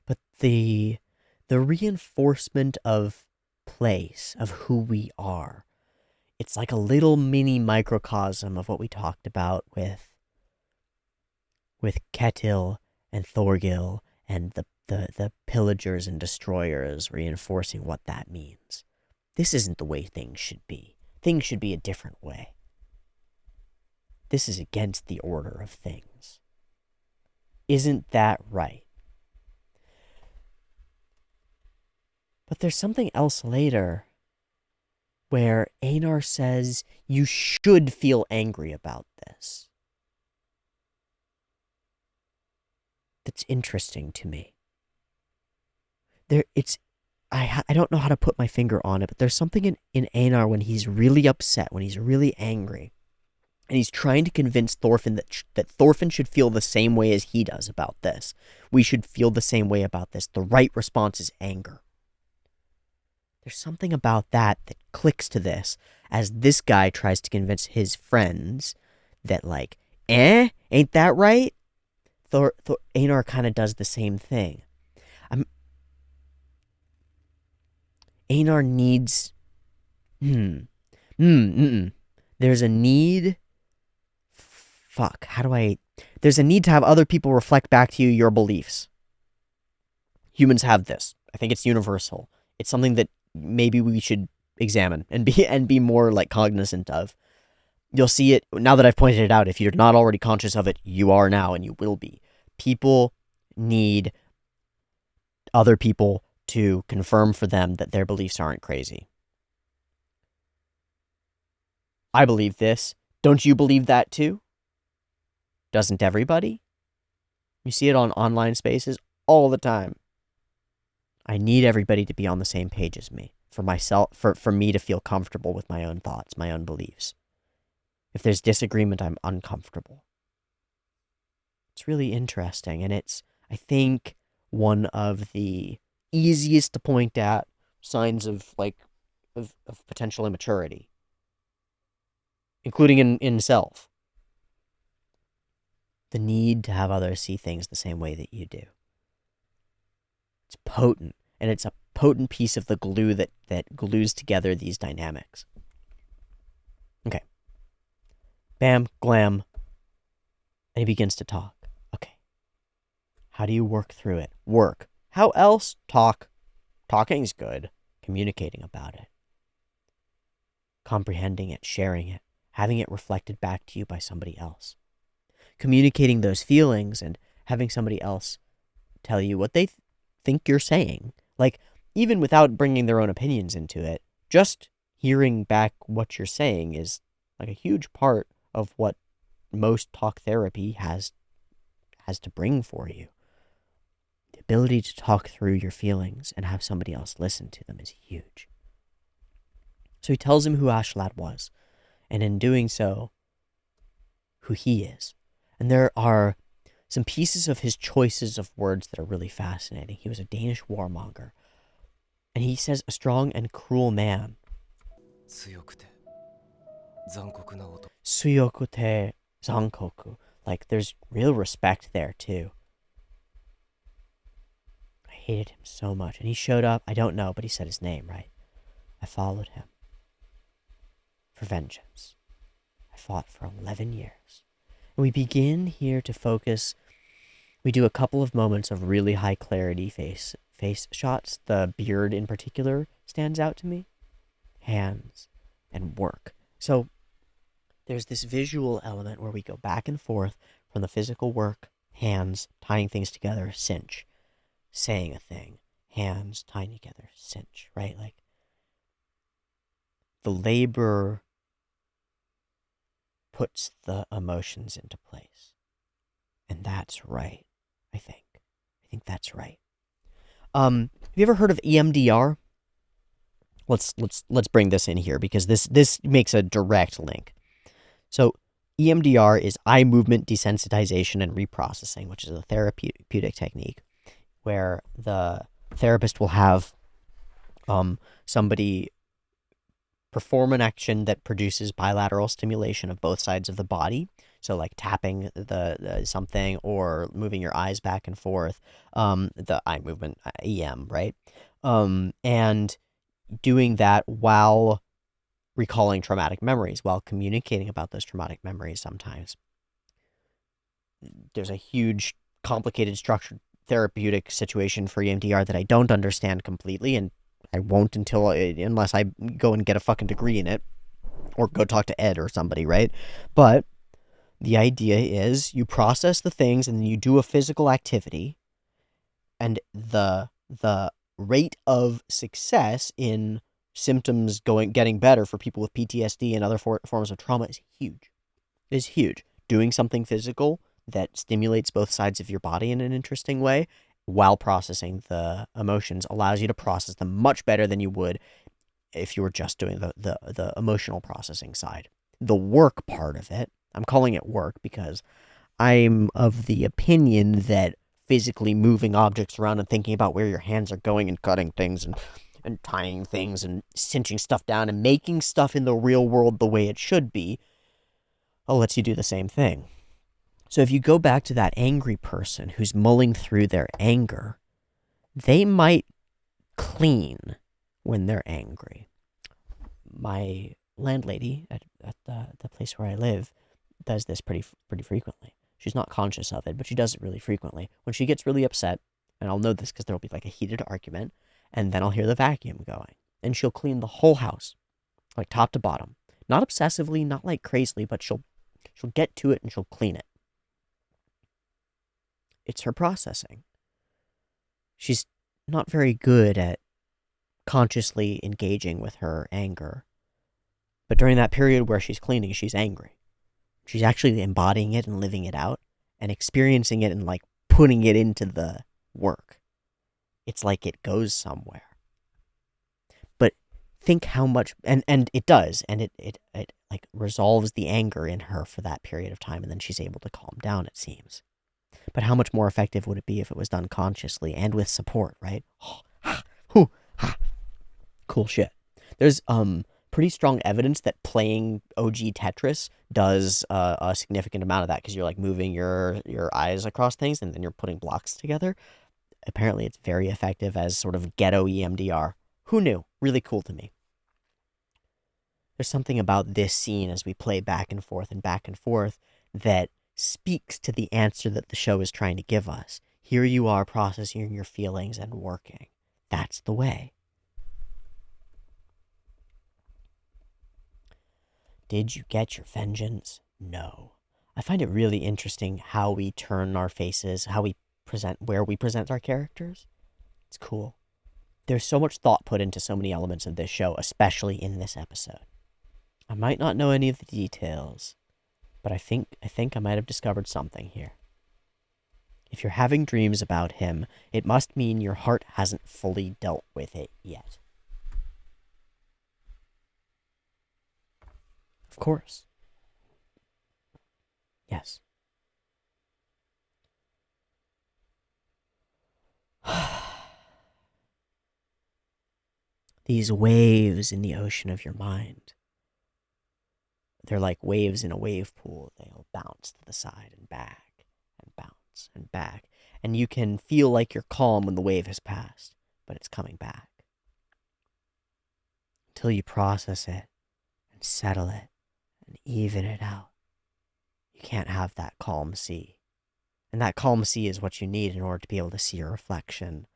But the reinforcement of place, of who we are, it's like a little mini microcosm of what we talked about with Ketil and Thorgil and the pillagers and destroyers, reinforcing what that means. This isn't the way things should be. Things should be a different way. This is against the order of things. Isn't that right? But there's something else later where Einar says you should feel angry about this. That's interesting to me. I don't know how to put my finger on it, but there's something in Einar when he's really upset, when he's really angry, and he's trying to convince Thorfinn that Thorfinn should feel the same way as he does about this. We should feel the same way about this. The right response is anger. There's something about that clicks to this as this guy tries to convince his friends that, like, ain't that right? Einar kind of does the same thing. Einar needs... There's a need... There's a need to have other people reflect back to you your beliefs. Humans have this. I think it's universal. It's something that maybe we should examine and be more, like, cognizant of. You'll see it, now that I've pointed it out, if you're not already conscious of it, you are now and you will be. People need other people to confirm for them that their beliefs aren't crazy. I believe this. Don't you believe that too? Doesn't everybody? You see it on online spaces all the time. I need everybody to be on the same page as me, for me to feel comfortable with my own thoughts, my own beliefs. If there's disagreement, I'm uncomfortable. It's really interesting, and it's, I think, one of the easiest to point at signs of potential immaturity, including in self. The need to have others see things the same way that you do. It's potent, and it's a potent piece of the glue that glues together these dynamics. Okay. Bam, glam, and he begins to talk. Okay. How do you work through it? Work. How else? Talk. Talking's good. Communicating about it. Comprehending it, sharing it, having it reflected back to you by somebody else. Communicating those feelings and having somebody else tell you what they think you're saying. Like, even without bringing their own opinions into it, just hearing back what you're saying is like a huge part of what most talk therapy has to bring for you. The ability to talk through your feelings and have somebody else listen to them is huge. So he tells him who Askeladd was, and in doing so, who he is. And there are some pieces of his choices of words that are really fascinating. He was a Danish warmonger, and he says a strong and cruel man. Suyokute zankoku. Like, there's real respect there, too. I hated him so much. And he showed up, I don't know, but he said his name, right? I followed him. For vengeance. I fought for 11 years. And we begin here to focus. We do a couple of moments of really high clarity face shots. The beard in particular stands out to me. Hands and work. So there's this visual element where we go back and forth from the physical work, hands, tying things together, cinch, saying a thing, hands, tying together, cinch, right? Like, the labor puts the emotions into place. And that's right, I think. I think that's right. Have you ever heard of EMDR? Let's bring this in here because this makes a direct link. So EMDR is eye movement desensitization and reprocessing, which is a therapeutic technique where the therapist will have somebody perform an action that produces bilateral stimulation of both sides of the body. So like tapping the something or moving your eyes back and forth, the eye movement, EM, right? And doing that while recalling traumatic memories, while communicating about those traumatic memories sometimes. There's a huge, complicated, structured therapeutic situation for EMDR that I don't understand completely, and I won't unless I go and get a fucking degree in it, or go talk to Ed or somebody, right? But the idea is you process the things and then you do a physical activity, and the rate of success in symptoms getting better for people with PTSD and other forms of trauma is huge. Is huge. Doing something physical that stimulates both sides of your body in an interesting way while processing the emotions allows you to process them much better than you would if you were just doing the emotional processing side. The work part of it, I'm calling it work because I'm of the opinion that physically moving objects around and thinking about where your hands are going and cutting things and tying things and cinching stuff down and making stuff in the real world the way it should be lets you do the same thing. So if you go back to that angry person who's mulling through their anger, they might clean when they're angry. My landlady at the place where I live does this pretty frequently. She's not conscious of it, but she does it really frequently. When she gets really upset, and I'll know this because there'll be like a heated argument, and then I'll hear the vacuum going, and she'll clean the whole house, like top to bottom. Not obsessively, not like crazily, but she'll get to it and she'll clean it. It's her processing. She's not very good at consciously engaging with her anger. But during that period where she's cleaning, she's angry. She's actually embodying it and living it out and experiencing it and like putting it into the work. It's like it goes somewhere. But think how much, and it does, and it like resolves the anger in her for that period of time, and then she's able to calm down, it seems. But how much more effective would it be if it was done consciously and with support, right? Cool shit. There's pretty strong evidence that playing OG Tetris does a significant amount of that because you're like moving your eyes across things and then you're putting blocks together. Apparently it's very effective as sort of ghetto EMDR. Who knew? Really cool to me. There's something about this scene as we play back and forth that speaks to the answer that the show is trying to give us. Here you are processing your feelings and working. That's the way. Did you get your vengeance? No. I find it really interesting how we turn our faces, where we present our characters. It's cool. There's so much thought put into so many elements of this show, especially in this episode. I might not know any of the details, but I think I might have discovered something here. If you're having dreams about him, it must mean your heart hasn't fully dealt with it yet. Of course. Yes. These waves in the ocean of your mind. They're like waves in a wave pool. They'll bounce to the side and back and bounce and back. And you can feel like you're calm when the wave has passed, but it's coming back. Until you process it and settle it and even it out. You can't have that calm sea. And that calm sea is what you need in order to be able to see your reflection,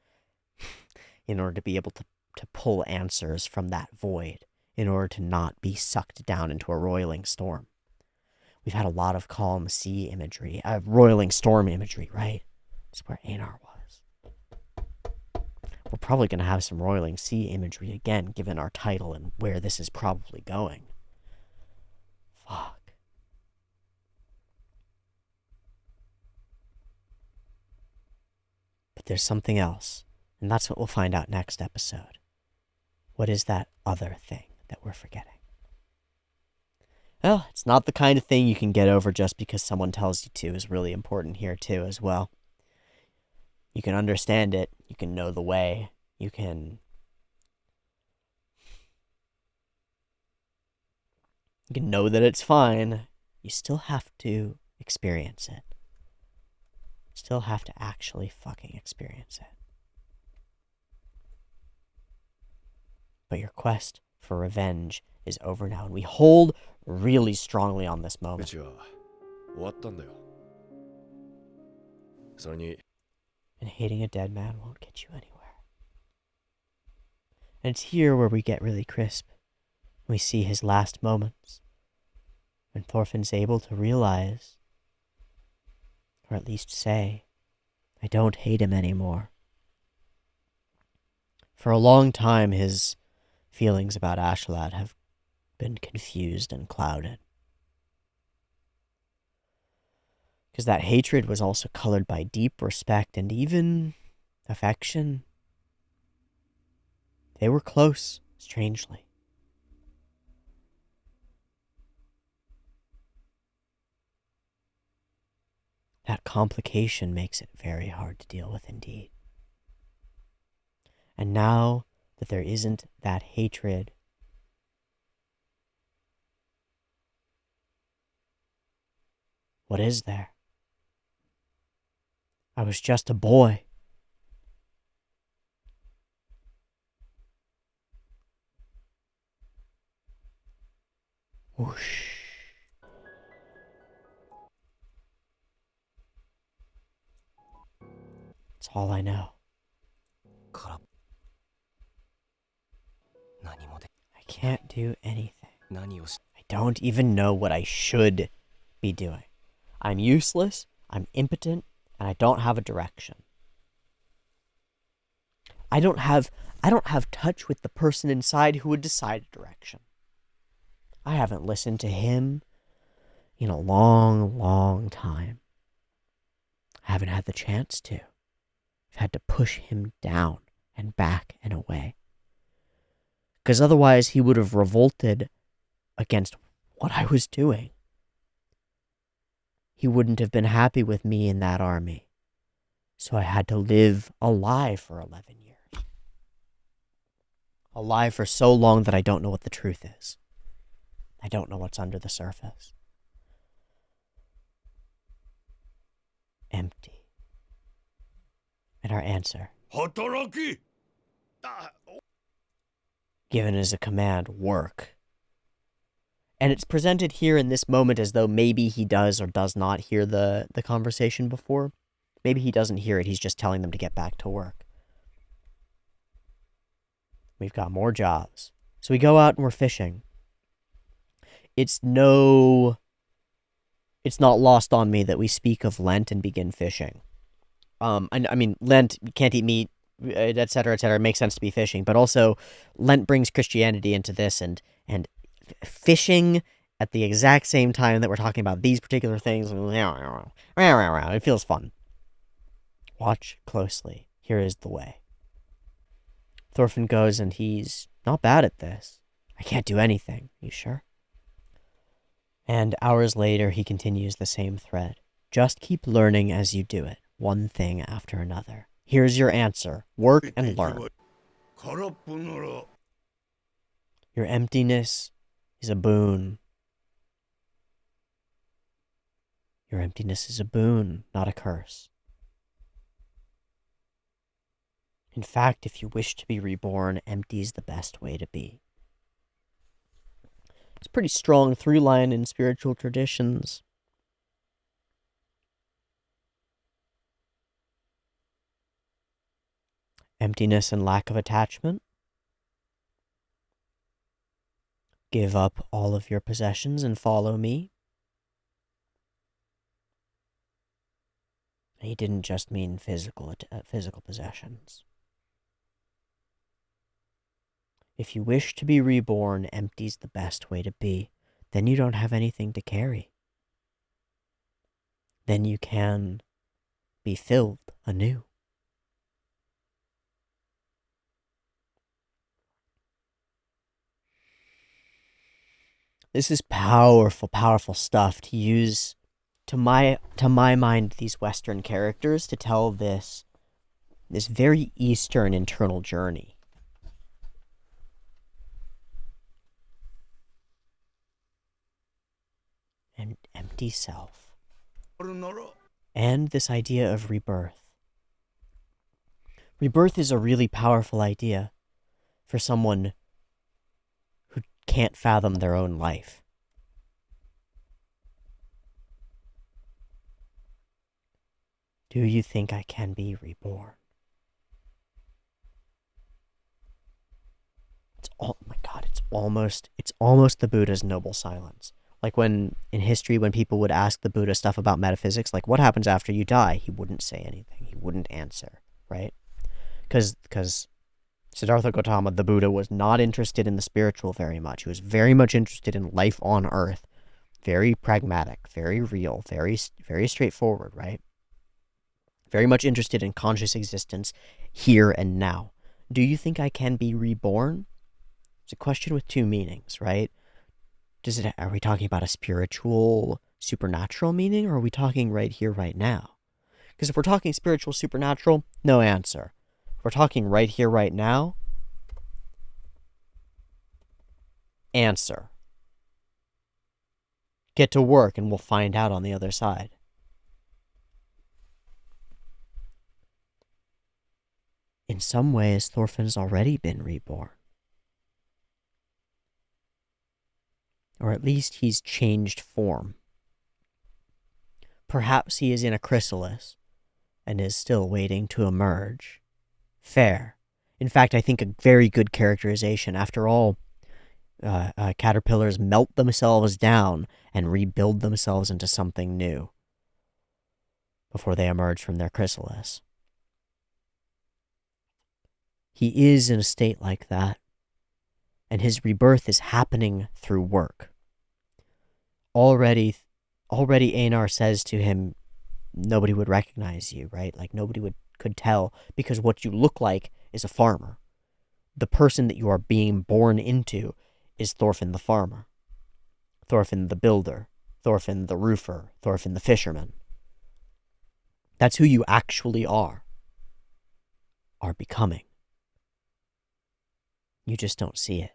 in order to be able to pull answers from that void, in order to not be sucked down into a roiling storm. We've had a lot of calm sea imagery, roiling storm imagery, right? That's where Einar was. We're probably going to have some Roiling Sea imagery again, given our title and where this is probably going. Fuck. But there's something else, and that's what we'll find out next episode. What is that other thing that we're forgetting? Well, it's not the kind of thing you can get over just because someone tells you to is really important here too as well. You can understand it, you can know the way, you can know that it's fine. You still have to experience it. Still have to actually fucking experience it. But your quest for revenge is over now, and we hold really strongly on this moment. And hating a dead man won't get you anywhere. And it's here where we get really crisp. We see his last moments. When Thorfinn's able to realize, or at least say, I don't hate him anymore. For a long time, his feelings about Astolat have been confused and clouded. Because that hatred was also colored by deep respect and even affection. They were close, strangely. That complication makes it very hard to deal with indeed. And now that there isn't that hatred, what is there? I was just a boy. Whoosh. It's all I know. I can't do anything. I don't even know what I should be doing. I'm useless, I'm impotent, and I don't have a direction. I don't have touch with the person inside who would decide a direction. I haven't listened to him in a long, long time. I haven't had the chance to. I've had to push him down and back and away. Because otherwise he would have revolted against what I was doing. He wouldn't have been happy with me in that army. So I had to live a lie for 11 years. A lie for so long that I don't know what the truth is. I don't know what's under the surface. Empty. And our answer, given as a command, work. And it's presented here in this moment as though maybe he does or does not hear the conversation before. Maybe he doesn't hear it, he's just telling them to get back to work. We've got more jobs. So we go out and we're fishing. It's not lost on me that we speak of Lent and begin fishing. I mean, Lent, you can't eat meat, etc., etc. It makes sense to be fishing, but also Lent brings Christianity into this, and fishing at the exact same time that we're talking about these particular things, it feels fun. Watch closely. Here is the way. Thorfinn goes, and he's not bad at this. I can't do anything. You sure? And hours later, he continues the same thread. Just keep learning as you do it, one thing after another. Here's your answer. Work and learn. Your emptiness is a boon. Your emptiness is a boon, not a curse. In fact, if you wish to be reborn, empty is the best way to be. It's a pretty strong through line in spiritual traditions. Emptiness and lack of attachment. Give up all of your possessions and follow me. He didn't just mean physical possessions. If you wish to be reborn, empty's the best way to be. Then you don't have anything to carry. Then you can be filled anew. This is powerful, powerful stuff to use, to my mind, these Western characters to tell this very Eastern internal journey. An empty self. And this idea of rebirth. Rebirth is a really powerful idea for someone who can't fathom their own life. Do you think I can be reborn? Oh my God, it's almost the Buddha's noble silence. Like when, in history, when people would ask the Buddha stuff about metaphysics, like what happens after you die, he wouldn't say anything. He wouldn't answer, right? Because Siddhartha Gautama, the Buddha, was not interested in the spiritual very much. He was very much interested in life on Earth. Very pragmatic, very real, very straightforward, right? Very much interested in conscious existence here and now. Do you think I can be reborn? It's a question with two meanings, right? Are we talking about a spiritual, supernatural meaning, or are we talking right here, right now? Because if we're talking spiritual, supernatural, no answer. If we're talking right here, right now, answer. Get to work and we'll find out on the other side. In some ways, Thorfinn's already been reborn. Or at least he's changed form. Perhaps he is in a chrysalis and is still waiting to emerge. Fair. In fact, I think a very good characterization. After all, caterpillars melt themselves down and rebuild themselves into something new before they emerge from their chrysalis. He is in a state like that, and his rebirth is happening through work. Already Einar says to him, nobody would recognize you, right? Like nobody could tell, because what you look like is a farmer. The person that you are being born into is Thorfinn the farmer, Thorfinn the builder, Thorfinn the roofer, Thorfinn the fisherman. That's who you actually are becoming. You just don't see it.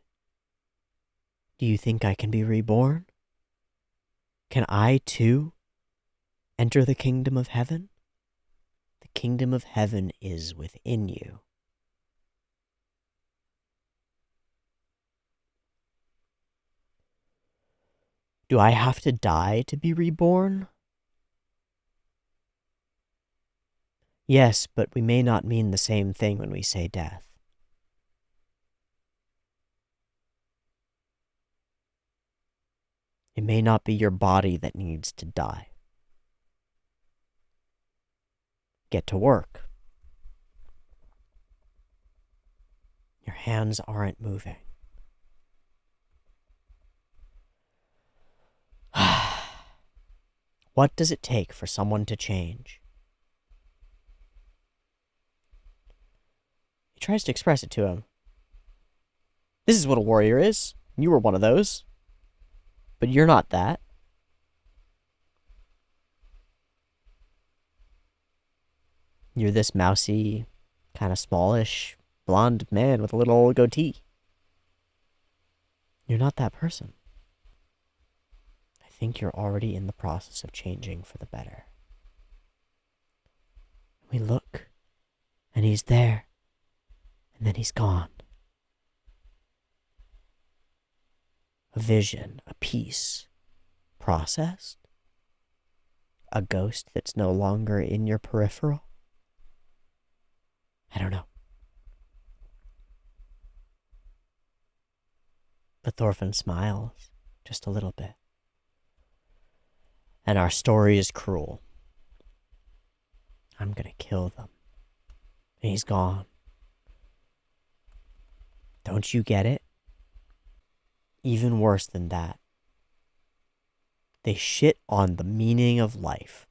Do you think I can be reborn? Can I, too, enter the kingdom of heaven? The kingdom of heaven is within you. Do I have to die to be reborn? Yes, but we may not mean the same thing when we say death. It may not be your body that needs to die. Get to work. Your hands aren't moving. What does it take for someone to change? He tries to express it to him. This is what a warrior is. You were one of those. But you're not that. You're this mousy, kind of smallish, blonde man with a little goatee. You're not that person. I think you're already in the process of changing for the better. We look, and he's there, and then he's gone. A vision, a piece, processed? A ghost that's no longer in your peripheral? I don't know. But Thorfinn smiles, just a little bit. And our story is cruel. I'm gonna kill them. And he's gone. Don't you get it? Even worse than that. They shit on the meaning of life.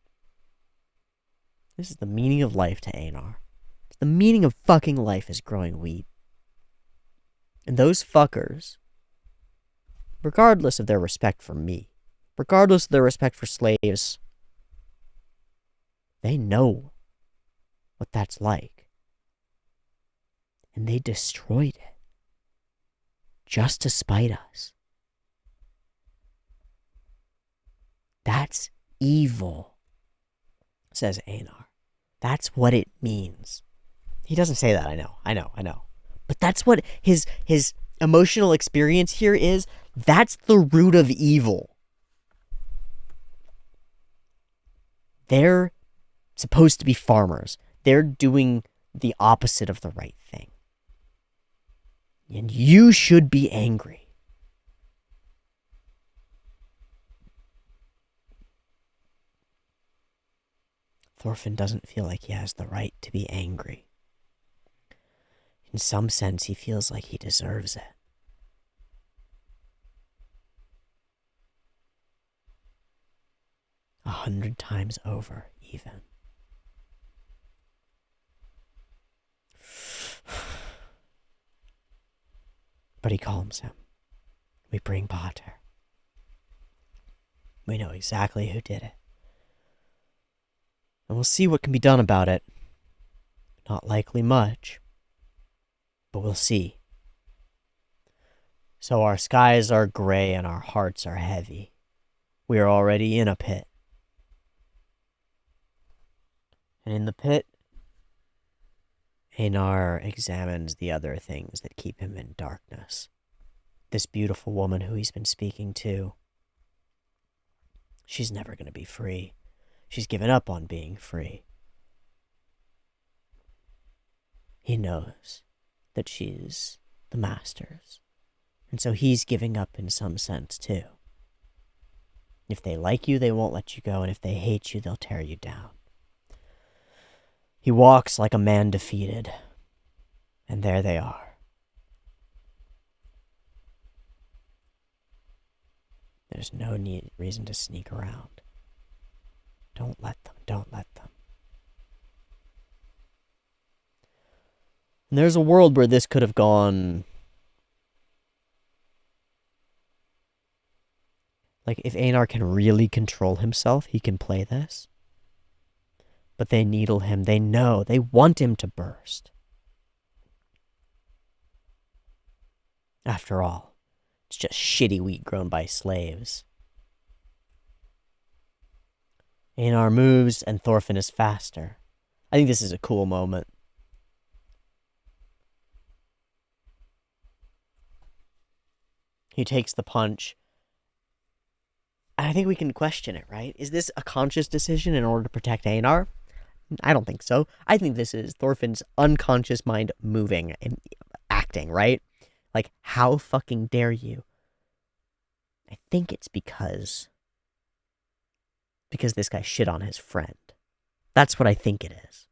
This is the meaning of life to Einar. The meaning of fucking life is growing wheat. And those fuckers, regardless of their respect for me, regardless of their respect for slaves, they know what that's like. And they destroyed it. Just to spite us. That's evil, says Einar. That's what it means. He doesn't say that, I know. But that's what his emotional experience here is. That's the root of evil. They're supposed to be farmers. They're doing the opposite of the right thing. And you should be angry. Thorfinn doesn't feel like he has the right to be angry. In some sense, he feels like he deserves it. A 100 times over, even. But he calms him. We bring Potter. We know exactly who did it. And we'll see what can be done about it. Not likely much. But we'll see. So our skies are gray and our hearts are heavy. We are already in a pit. And in the pit, Einar examines the other things that keep him in darkness. This beautiful woman who he's been speaking to. She's never going to be free. She's given up on being free. He knows that she's the master's. And so he's giving up in some sense too. If they like you, they won't let you go. And if they hate you, they'll tear you down. He walks like a man defeated. And there they are. There's no reason to sneak around. Don't let them. And there's a world where this could have gone... Like, if Einar can really control himself, he can play this. But they needle him. They know. They want him to burst. After all, it's just shitty wheat grown by slaves. Einar moves, and Thorfinn is faster. I think this is a cool moment. He takes the punch. And I think we can question it, right? Is this a conscious decision in order to protect Einar? I don't think so. I think this is Thorfinn's unconscious mind moving and acting, right? Like, how fucking dare you? I think it's because this guy shit on his friend. That's what I think it is.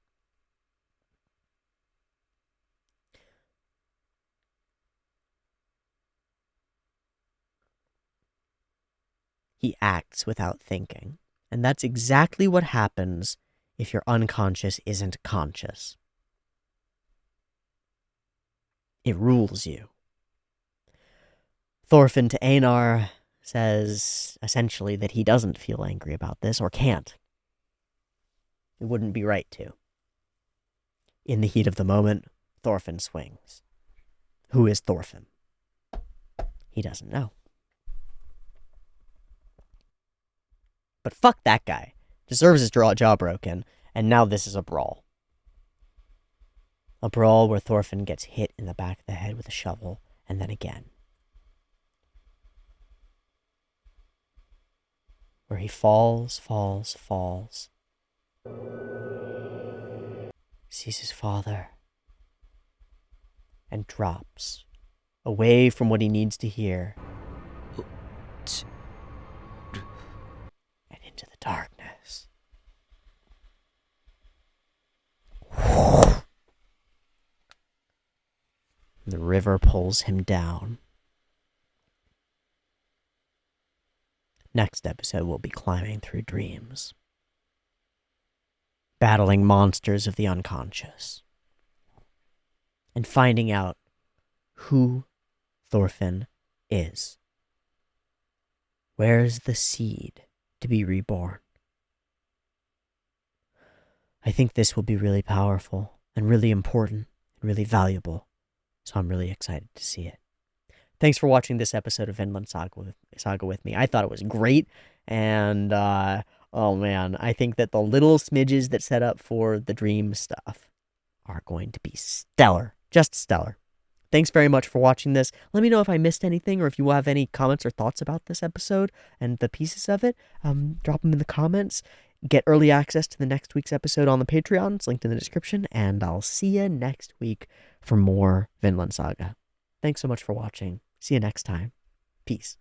He acts without thinking. And that's exactly what happens if your unconscious isn't conscious. It rules you. Thorfinn to Einar says, essentially, that he doesn't feel angry about this, or can't. It wouldn't be right to. In the heat of the moment, Thorfinn swings. Who is Thorfinn? He doesn't know. But fuck that guy. Deserves his jaw broken, and now this is a brawl. A brawl where Thorfinn gets hit in the back of the head with a shovel, and then again. Where he falls. Sees his father. And drops. Away from what he needs to hear. And into the darkness. The river pulls him down. Next episode, we'll be climbing through dreams, battling monsters of the unconscious, and finding out who Thorfinn is. Where's the seed to be reborn? I think this will be really powerful and really important and really valuable, so I'm really excited to see it. Thanks for watching this episode of Vinland Saga with me. I thought it was great, and oh man, I think that the little smidges that set up for the dream stuff are going to be stellar. Just stellar. Thanks very much for watching this. Let me know if I missed anything or if you have any comments or thoughts about this episode and the pieces of it. Drop them in the comments. Get early access to the next week's episode on the Patreon. It's linked in the description. And I'll see you next week for more Vinland Saga. Thanks so much for watching. See you next time. Peace.